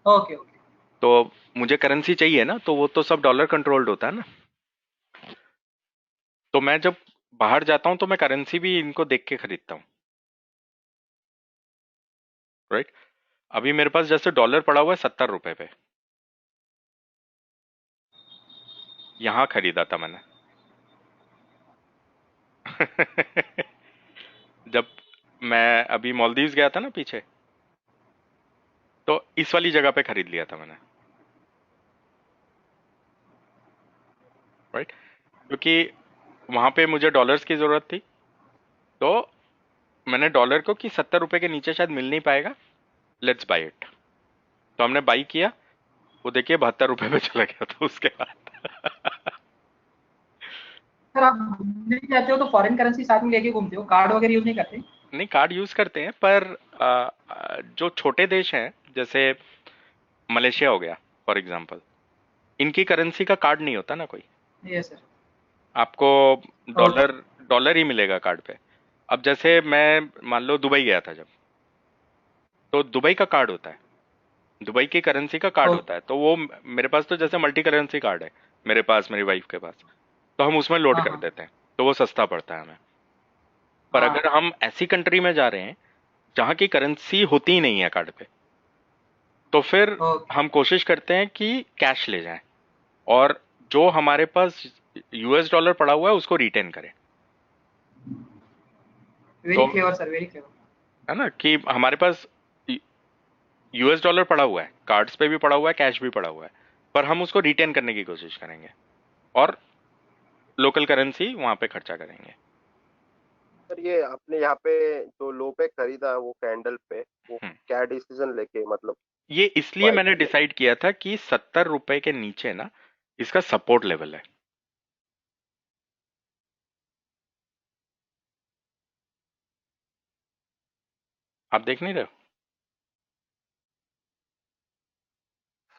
Speaker 2: ओके ओके।
Speaker 1: तो मुझे करेंसी चाहिए ना, तो वो तो सब डॉलर कंट्रोल्ड होता है ना। तो मैं जब बाहर जाता हूं तो मैं करेंसी भी इनको देख के खरीदता हूँ, राइट। अभी मेरे पास जैसे डॉलर पड़ा हुआ है 70 रुपए पे, यहां खरीदा था मैंने। जब मैं अभी मालदीव्स गया था ना पीछे, तो इस वाली जगह पे खरीद लिया था मैंने, राइट। क्योंकि वहां पे मुझे डॉलर्स की जरूरत थी, तो मैंने डॉलर को कि 70 रुपए के नीचे शायद मिल नहीं पाएगा, लेट्स बाय इट। तो हमने बाई किया, वो देखिए 72 रुपए पे चला गया था उसके बाद।
Speaker 2: सर आप घूमने जाते हो तो फॉरेन करेंसी साथ में लेके घूमते हो, कार्ड वगैरह यूज नहीं करते?
Speaker 1: नहीं, कार्ड यूज करते हैं, पर जो छोटे देश हैं जैसे मलेशिया हो गया फॉर एग्जांपल, इनकी करेंसी का कार्ड नहीं होता ना कोई,
Speaker 2: यस सर।
Speaker 1: आपको
Speaker 2: ओके।
Speaker 1: डॉलर डॉलर ही मिलेगा कार्ड पे। अब जैसे मैं मान लो दुबई गया था जब, तो दुबई का कार्ड होता है, दुबई की करेंसी का कार्ड होता है, तो वो मेरे पास तो जैसे मल्टी करेंसी कार्ड है मेरे पास, मेरी वाइफ के पास, तो हम उसमें लोड
Speaker 2: हाँ
Speaker 1: कर
Speaker 2: हाँ
Speaker 1: देते हैं, तो वो सस्ता पड़ता है हमें। पर
Speaker 2: हाँ।
Speaker 1: अगर हम ऐसी कंट्री में जा रहे हैं जहां की करेंसी होती ही नहीं है कार्ड पे, तो फिर
Speaker 2: ओके।
Speaker 1: हम कोशिश करते हैं कि कैश ले जाएं और जो हमारे पास यूएस डॉलर पड़ा हुआ है उसको रिटेन करें।
Speaker 2: वेरी
Speaker 1: तो
Speaker 2: क्लेवर सर, वेरी क्लेवर।
Speaker 1: है ना कि हमारे पास यूएस डॉलर पड़ा हुआ है, कार्ड्स पे भी पड़ा हुआ है, कैश भी पड़ा हुआ है, पर हम उसको रिटेन करने की कोशिश करेंगे और लोकल करेंसी वहां पे खर्चा करेंगे।
Speaker 10: सर ये आपने यहाँ पे जो लो पे खरीदा वो कैंडल पे, वो
Speaker 1: हम्म,
Speaker 10: क्या डिसीजन लेके, मतलब
Speaker 1: ये इसलिए
Speaker 10: बाय
Speaker 1: मैंने
Speaker 10: किया?
Speaker 1: डिसाइड किया था कि 70 रुपए के नीचे ना इसका सपोर्ट लेवल है। आप देख नहीं रहे हो,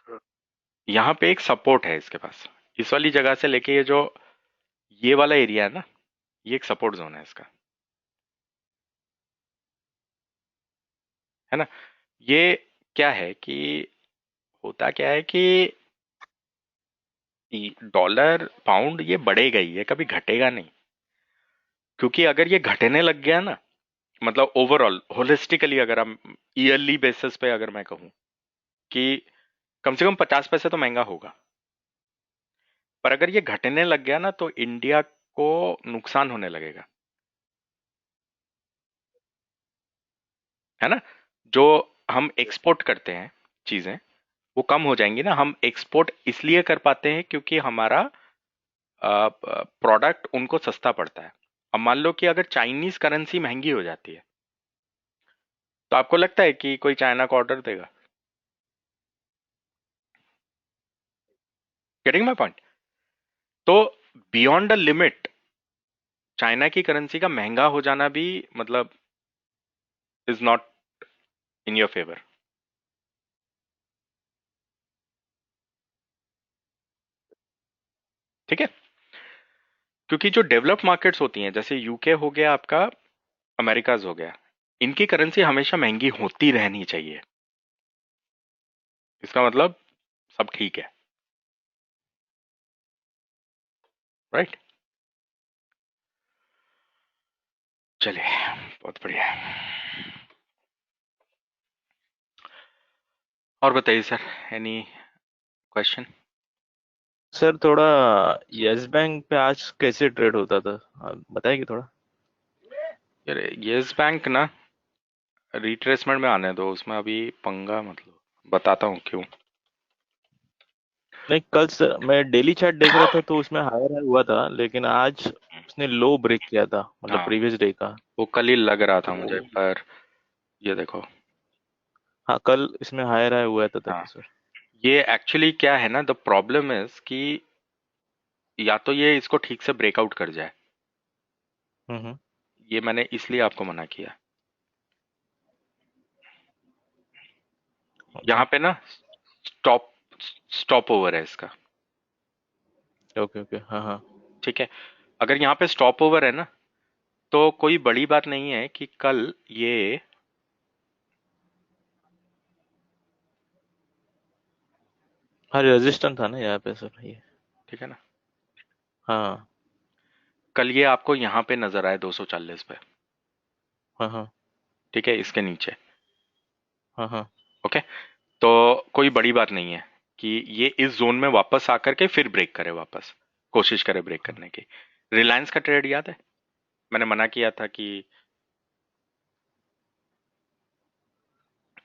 Speaker 10: हम्म,
Speaker 1: यहाँ पे एक सपोर्ट है इसके पास, इस वाली जगह से लेके ये वाला एरिया है ना, ये एक सपोर्ट जोन है इसका, है ना। ये क्या है कि होता क्या है कि डॉलर पाउंड ये बढ़ेगा ही, ये कभी घटेगा नहीं, क्योंकि अगर ये घटने लग गया ना मतलब ओवरऑल होलिस्टिकली अगर हम ईयरली बेसिस पे अगर मैं कहूँ कि कम से कम 50 पैसे तो महंगा होगा, पर अगर ये घटने लग गया ना तो इंडिया को नुकसान होने लगेगा, है ना। जो हम एक्सपोर्ट करते हैं चीजें वो कम हो जाएंगी ना। हम एक्सपोर्ट इसलिए कर पाते हैं क्योंकि हमारा प्रोडक्ट उनको सस्ता पड़ता है। अब मान लो कि अगर चाइनीज करेंसी महंगी हो जाती है तो आपको लगता है कि कोई चाइना को ऑर्डर देगा? Getting my point? तो बियॉन्ड अ लिमिट चाइना की करेंसी का महंगा हो जाना भी मतलब is not in your favour. ठीक है, क्योंकि जो डेवलप्ड मार्केट्स होती हैं जैसे यूके हो गया आपका, अमेरिकाज हो गया, इनकी करेंसी हमेशा महंगी होती रहनी चाहिए। इसका मतलब सब ठीक है, राइट? चलिए, बहुत बढ़िया। और बताइए सर, एनी क्वेश्चन?
Speaker 8: सर थोड़ा यस बैंक पे आज कैसे ट्रेड होता था, आप बताएंगे थोड़ा?
Speaker 1: यार यस बैंक ना रिट्रेसमेंट में आने दो, उसमें अभी पंगा, मतलब बताता हूँ क्यों।
Speaker 8: नहीं, कल सर मैं डेली चार्ट देख रहा था तो उसमें हायर हाई हुआ था, लेकिन आज उसने लो ब्रेक किया था, मतलब
Speaker 1: हाँ,
Speaker 8: प्रीवियस डे का।
Speaker 1: वो कल ही लग रहा था मुझे,
Speaker 8: तो
Speaker 1: पर ये देखो।
Speaker 8: हाँ, कल इसमें हायर हाई हुआ था
Speaker 1: हाँ,
Speaker 8: तभी सर।
Speaker 1: ये एक्चुअली क्या है ना, द प्रॉब्लम इज कि या तो ये इसको ठीक से ब्रेकआउट कर जाए,
Speaker 8: हम्म।
Speaker 1: ये मैंने इसलिए आपको मना किया।
Speaker 8: ओके
Speaker 1: यहाँ पे ना स्टॉप स्टॉप ओवर है इसका।
Speaker 8: ओके ओके, हाँ हाँ।
Speaker 1: ठीक है, अगर यहाँ पे स्टॉप ओवर है ना तो कोई बड़ी बात नहीं है कि कल ये
Speaker 8: हाँ, रेजिस्टेंस था ना यहाँ पे सर ये।
Speaker 1: ठीक है ना,
Speaker 8: हाँ
Speaker 1: कल ये आपको यहाँ पे नजर आए 240 पे।
Speaker 8: हाँ हाँ
Speaker 1: ठीक है, इसके नीचे।
Speaker 8: हाँ हाँ।
Speaker 1: ओके, तो कोई बड़ी बात नहीं है कि ये इस जोन में वापस आकर के फिर ब्रेक करे, वापस कोशिश करे ब्रेक करने की। रिलायंस का ट्रेड याद है, मैंने मना किया था कि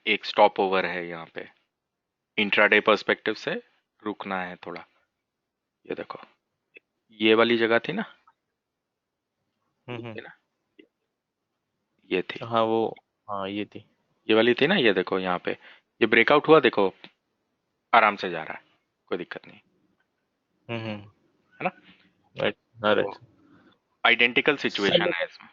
Speaker 1: एक स्टॉप ओवर है यहाँ पे, इंट्राडे पर्सपेक्टिव से रुकना है थोड़ा। ये देखो, ये वाली जगह थी ना, ये
Speaker 8: हम्म।
Speaker 1: थी ना, ये थी,
Speaker 8: हाँ वो, हाँ ये थी।
Speaker 1: ये वाली थी ना, ये देखो यहाँ पे ये ब्रेकआउट हुआ, देखो आराम से जा रहा है, कोई दिक्कत नहीं, है ना।
Speaker 8: राइट
Speaker 1: तो
Speaker 8: राइट।
Speaker 1: आइडेंटिकल सिचुएशन
Speaker 8: सर
Speaker 1: है इसमें,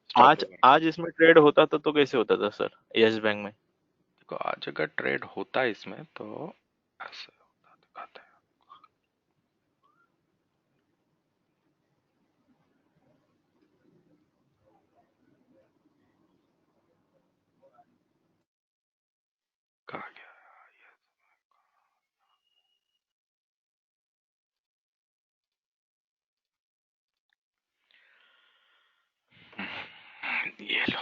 Speaker 1: स्टॉप
Speaker 8: आज
Speaker 1: ओवर।
Speaker 8: आज इसमें ट्रेड होता था तो कैसे होता था सर यस बैंक में?
Speaker 1: देखो आज अगर ट्रेड होता है इसमें तो ऐसे होता दिखाते हैं। कहाँ गया ये, लो।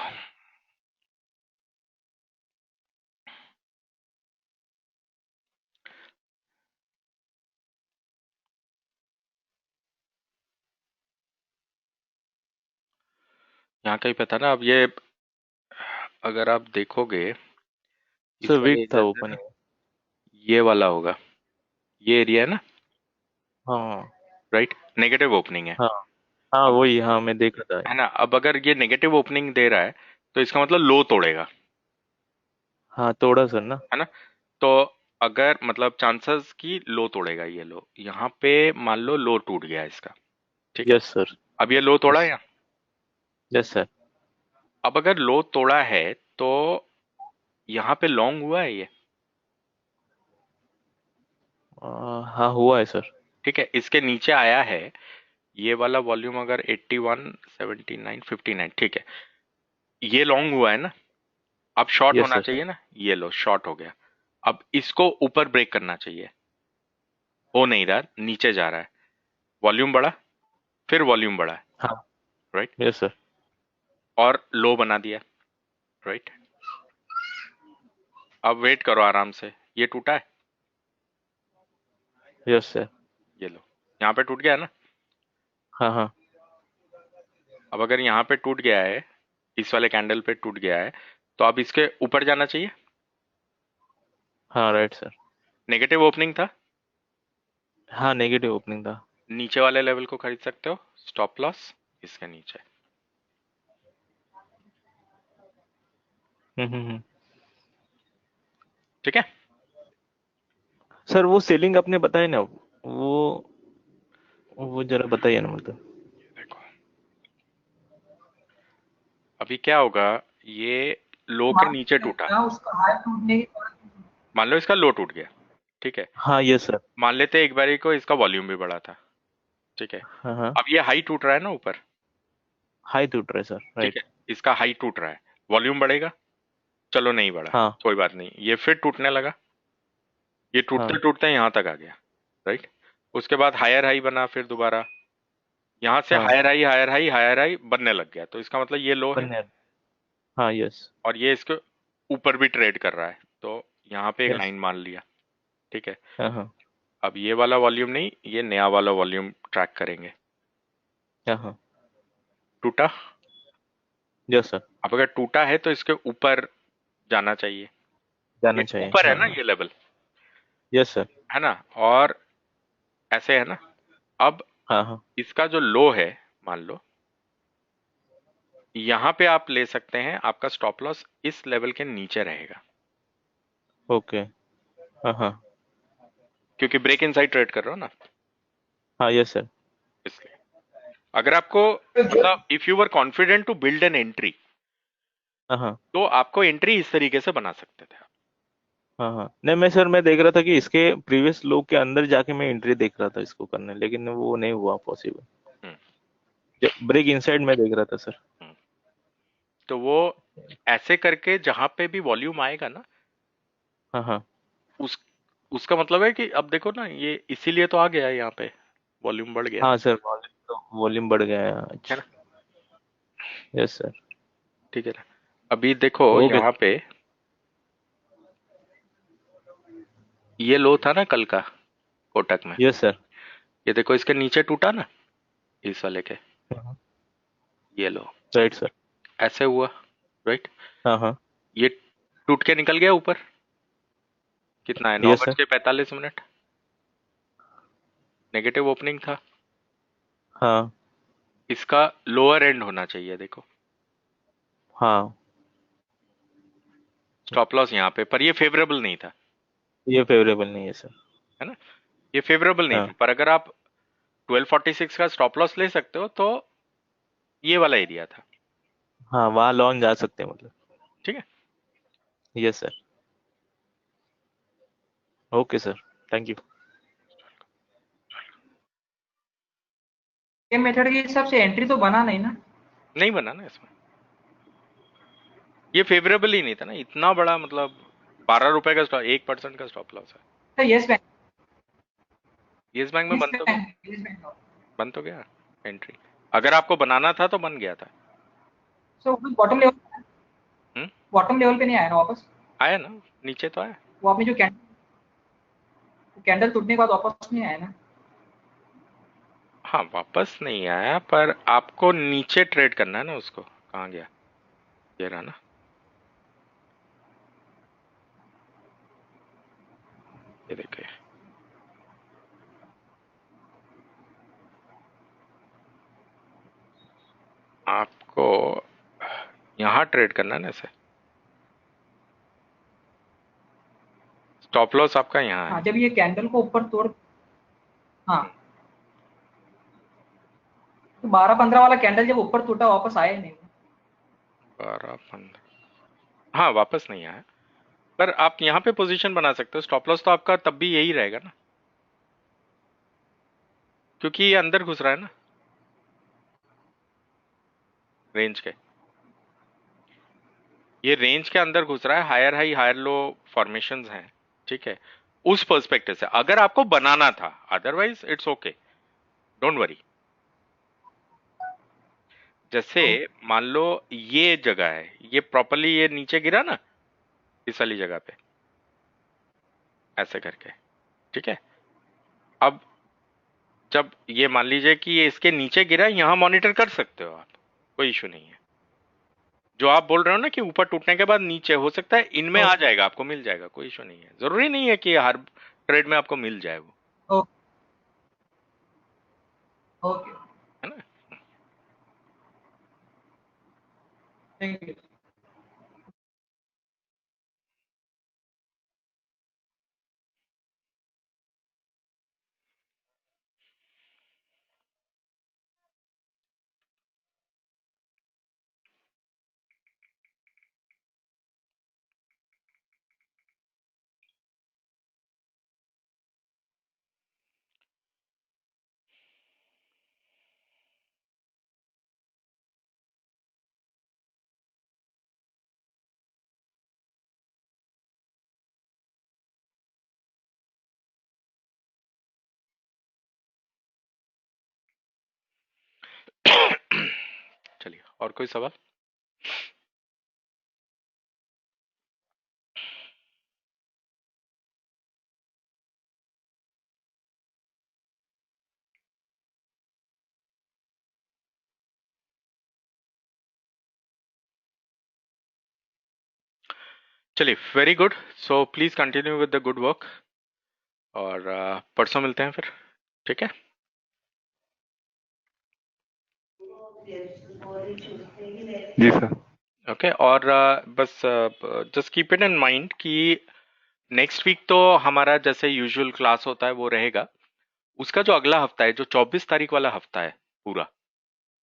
Speaker 1: यहाँ कहीं पे था ना, अब ये अगर आप देखोगे
Speaker 8: सर
Speaker 1: इस वाले
Speaker 8: वीक था
Speaker 1: एरिया से ना,
Speaker 8: ओपनिंग।
Speaker 1: ये वाला होगा, ये एरिया है ना,
Speaker 8: हाँ
Speaker 1: राइट, नेगेटिव ओपनिंग है।
Speaker 8: हाँ हाँ,
Speaker 1: अब
Speaker 8: वही, हाँ मैं देख रहा था।
Speaker 1: है ना, अब अगर ये नेगेटिव ओपनिंग दे रहा है तो इसका मतलब लो तोड़ेगा,
Speaker 8: हाँ तोड़ा सर ना।
Speaker 1: है ना। तो अगर मतलब चांसेस की लो तोड़ेगा, ये लो यहाँ पे मान लो लो टूट गया इसका। ठीक है,
Speaker 8: यस सर।
Speaker 1: अब ये लो तोड़ा है
Speaker 8: यस
Speaker 1: यहाँ।
Speaker 8: Yes sir.
Speaker 1: अब अगर लो तोड़ा है तो यहाँ पे लॉन्ग हुआ है ये।
Speaker 8: हाँ हुआ है सर।
Speaker 1: ठीक है, इसके नीचे आया है, ये वाला वॉल्यूम अगर 81 79 59, ठीक है, ये लॉन्ग हुआ है ना। अब शॉर्ट
Speaker 8: यस
Speaker 1: होना
Speaker 8: सर।
Speaker 1: चाहिए ना, ये लो शॉर्ट हो गया। अब इसको ऊपर ब्रेक करना चाहिए, हो नहीं रहा, नीचे जा रहा है, वॉल्यूम बढ़ा, फिर वॉल्यूम बढ़ा है,
Speaker 8: हाँ
Speaker 1: राइट,
Speaker 8: यस सर।
Speaker 1: और लो बना दिया। राइट। अब वेट करो आराम से, ये टूटा है,
Speaker 8: यस सर।
Speaker 1: ये लो यहाँ पे टूट गया है ना।
Speaker 8: हाँ हाँ
Speaker 1: अब अगर यहाँ पे टूट गया है, इस वाले कैंडल पे टूट गया है, तो अब इसके ऊपर जाना चाहिए।
Speaker 8: हाँ राइट सर।
Speaker 1: नेगेटिव ओपनिंग था,
Speaker 8: हाँ नेगेटिव ओपनिंग था।
Speaker 1: नीचे वाले लेवल को खरीद सकते हो, स्टॉप लॉस इसके नीचे।
Speaker 8: हम्म।
Speaker 1: ठीक है।
Speaker 8: सर वो सेलिंग आपने बताया ना, वो जरा बताइए ना मतलब।
Speaker 1: देखो अभी क्या होगा, ये लो के नीचे टूटा,
Speaker 2: क्या उसका हाई टूटने की
Speaker 1: मान लो इसका लो टूट गया, ठीक है।
Speaker 8: हाँ यस सर।
Speaker 1: मान लेते हैं एक बारी को इसका वॉल्यूम भी बढ़ा था, ठीक है।
Speaker 8: हाँ हाँ
Speaker 1: अब ये हाई टूट रहा है ना ऊपर,
Speaker 8: हाई टूट रहा है सर,
Speaker 1: ठीक
Speaker 8: राइट।
Speaker 1: है। इसका हाई टूट रहा है, वॉल्यूम बढ़ेगा, चलो नहीं बढ़ा,
Speaker 8: हाँ
Speaker 1: कोई बात नहीं, ये फिर टूटने लगा, ये टूटते
Speaker 8: हाँ
Speaker 1: टूटते यहाँ तक आ गया, राइट। उसके बाद हायर हाई बना, फिर दोबारा यहाँ से
Speaker 8: हाँ
Speaker 1: higher high higher high higher high बनने लग गया, तो इसका मतलब ये लो है
Speaker 8: बनने। हाँ यस
Speaker 1: और ये इसके ऊपर भी ट्रेड कर रहा है, तो यहाँ पे एक
Speaker 8: यस।
Speaker 1: लाइन मान लिया, ठीक है।
Speaker 8: हाँ हाँ
Speaker 1: अब ये वाला वॉल्यूम नहीं, ये नया वाला वॉल्यूम ट्रैक करेंगे।
Speaker 8: हाँ हाँ
Speaker 1: टूटा,
Speaker 8: यस सर।
Speaker 1: अब अगर टूटा है तो इसके ऊपर जाना चाहिए,
Speaker 8: जाना
Speaker 1: ये
Speaker 8: चाहिए,
Speaker 1: ऊपर है
Speaker 8: हाँ
Speaker 1: ना
Speaker 8: हाँ
Speaker 1: ये लेवल,
Speaker 8: यस सर।
Speaker 1: है ना, और ऐसे है ना। अब
Speaker 8: हाँ हाँ
Speaker 1: इसका जो लो है, मान लो यहाँ पे आप ले सकते हैं, आपका स्टॉप लॉस इस लेवल के नीचे रहेगा,
Speaker 8: ओके। हाँ हाँ
Speaker 1: क्योंकि ब्रेक इनसाइड ट्रेड कर रहे हो ना,
Speaker 8: हाँ यस सर।
Speaker 1: इसलिए अगर आपको मतलब if you were confident to build an entry,
Speaker 8: हाँ हाँ
Speaker 1: तो आपको एंट्री इस तरीके से बना सकते थे।
Speaker 8: हाँ हाँ नहीं मैं देख रहा था कि इसके प्रीवियस लो के अंदर जाके मैं एंट्री देख रहा था इसको करने, लेकिन वो नहीं हुआ पॉसिबल।
Speaker 1: हम्म,
Speaker 8: जब ब्रेक इनसाइड में देख रहा था सर।
Speaker 1: हम्म। तो वो ऐसे करके जहां पे भी वॉल्यूम आएगा ना,
Speaker 8: हाँ हाँ
Speaker 1: उस उसका मतलब है कि अब देखो ना, ये इसीलिए तो आ गया है यहाँ पे, वॉल्यूम बढ़ गया,
Speaker 8: हाँ सर, वॉल्यूम बढ़ गया है
Speaker 1: है
Speaker 8: अच्छा।
Speaker 1: ना।
Speaker 8: Yes sir.
Speaker 1: ठीक है ना। अभी देखो
Speaker 8: ओके।
Speaker 1: यहाँ पे ये लो था ना कल का कोटक में,
Speaker 8: यस सर।
Speaker 1: ये देखो इसके नीचे टूटा ना, इस वाले के, ये लो
Speaker 8: राइट सर।
Speaker 1: ऐसे हुआ, राइट।
Speaker 8: हाँ हाँ
Speaker 1: ये टूट के निकल गया ऊपर, कितना है, 9
Speaker 8: यस
Speaker 1: बज
Speaker 8: सर।
Speaker 1: के 45 मिनट, नेगेटिव ओपनिंग था,
Speaker 8: हाँ
Speaker 1: इसका लोअर एंड होना चाहिए, देखो
Speaker 8: हाँ
Speaker 1: स्टॉप लॉस यहाँ पे, पर ये फेवरेबल नहीं था,
Speaker 8: ये फेवरेबल नहीं है सर।
Speaker 1: है ना, ये फेवरेबल नहीं
Speaker 8: हाँ
Speaker 1: था। पर अगर आप 1246 का स्टॉप लॉस ले सकते हो तो ये वाला एरिया था,
Speaker 8: हाँ वहाँ लॉन्ग जा सकते हैं मतलब।
Speaker 1: ठीक है।
Speaker 8: Yes sir. Okay sir, thank you.
Speaker 2: ये मेथड के हिसाब से एंट्री तो बना नहीं ना।
Speaker 1: नहीं बना ना इसमें, ये फेवरेबल ही नहीं था ना, इतना बड़ा मतलब 12 रुपए का स्टॉप, 1% का स्टॉप लॉस है।
Speaker 2: तो यस बैंक,
Speaker 1: येस बैंक में
Speaker 2: यस
Speaker 1: बन तो गया,
Speaker 2: बैंक, यस बैंक।
Speaker 1: बन तो गया एंट्री, अगर आपको बनाना था तो बन गया था।
Speaker 2: सो बॉटम लेवल,
Speaker 1: हम्म,
Speaker 2: बॉटम लेवल पे नहीं आया ना वापस।
Speaker 1: आया ना, नीचे तो आया।
Speaker 2: वो आपने जो कैंडल टूटने के बाद वापस नहीं आया ना।
Speaker 1: हाँ वापस नहीं आया, पर आपको नीचे ट्रेड करना है ना उसको, कहाँ गया, ये रहा ना, ये देखिए, आपको यहाँ ट्रेड करना है ना इसे, स्टॉप लॉस आपका यहाँ
Speaker 2: हाँ
Speaker 1: है।
Speaker 2: जब ये कैंडल को ऊपर तोड़, हाँ तो 12-15 वाला कैंडल जब ऊपर टूटा वापस आया ही नहीं।
Speaker 1: 12-15, हाँ वापस नहीं आया, पर आप यहाँ पे पोजीशन बना सकते हो, स्टॉप लॉस तो आपका तब भी यही रहेगा ना, क्योंकि ये अंदर घुस रहा है ना रेंज के, ये रेंज के अंदर घुस रहा है, higher high higher low formations हैं, ठीक है। उस पर्सपेक्टिव से अगर आपको बनाना था, otherwise it's okay, don't worry. जैसे मान लो ये जगह है, ये प्रॉपरली ये नीचे गिरा ना इस वाली जगह पे, ऐसे करके, ठीक है। अब जब ये मान लीजिए कि ये इसके नीचे गिरा, यहां मॉनिटर कर सकते हो आप, कोई इशू नहीं है। जो आप बोल रहे हो ना कि ऊपर टूटने के बाद नीचे, हो सकता है इनमें आ जाएगा, आपको मिल जाएगा, कोई इशू नहीं है। जरूरी नहीं है कि हर ट्रेड में आपको मिल जाए वो,
Speaker 2: ओके,
Speaker 1: है ना।
Speaker 2: Thank you.
Speaker 1: चलिए, और कोई सवाल? चलिए, very good. So please continue with the good work, और परसों मिलते हैं फिर, ठीक है।
Speaker 6: जी सर।
Speaker 1: ओके, और बस just keep it in mind कि नेक्स्ट वीक तो हमारा जैसे यूजुअल क्लास होता है वो रहेगा। उसका जो अगला हफ्ता है, जो 24 तारीख वाला हफ्ता है पूरा,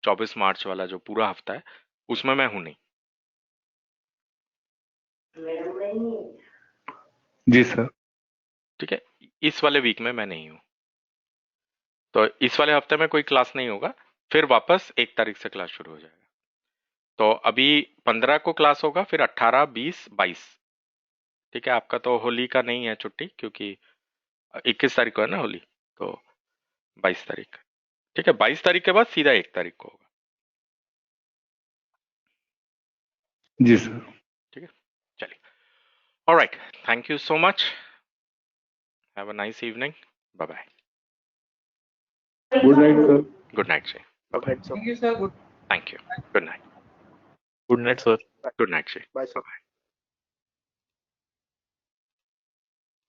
Speaker 1: 24 मार्च वाला जो पूरा हफ्ता है, उसमें मैं हूं नहीं।
Speaker 6: जी सर। ठीक
Speaker 1: है, इस वाले वीक में मैं नहीं हूं, तो इस वाले हफ्ते में कोई क्लास नहीं होगा। फिर वापस 1 तारीख से क्लास शुरू हो जाएगा। तो अभी 15 को क्लास होगा, फिर 18, 20, 22। ठीक है, आपका तो होली का नहीं है छुट्टी, क्योंकि 21 तारीख को है ना होली, तो 22 तारीख। ठीक है, 22 तारीख के बाद सीधा 1 तारीख को होगा।
Speaker 6: जी सर।
Speaker 1: ठीक है, चलिए, alright, thank you so much, have a nice evening, bye bye.
Speaker 6: Good night sir.
Speaker 1: Good night जी, bye.
Speaker 2: Thank you sir, good.
Speaker 1: Thank you, good night.
Speaker 8: Good night sir.
Speaker 1: Good night जी,
Speaker 10: bye sir.
Speaker 1: Bye.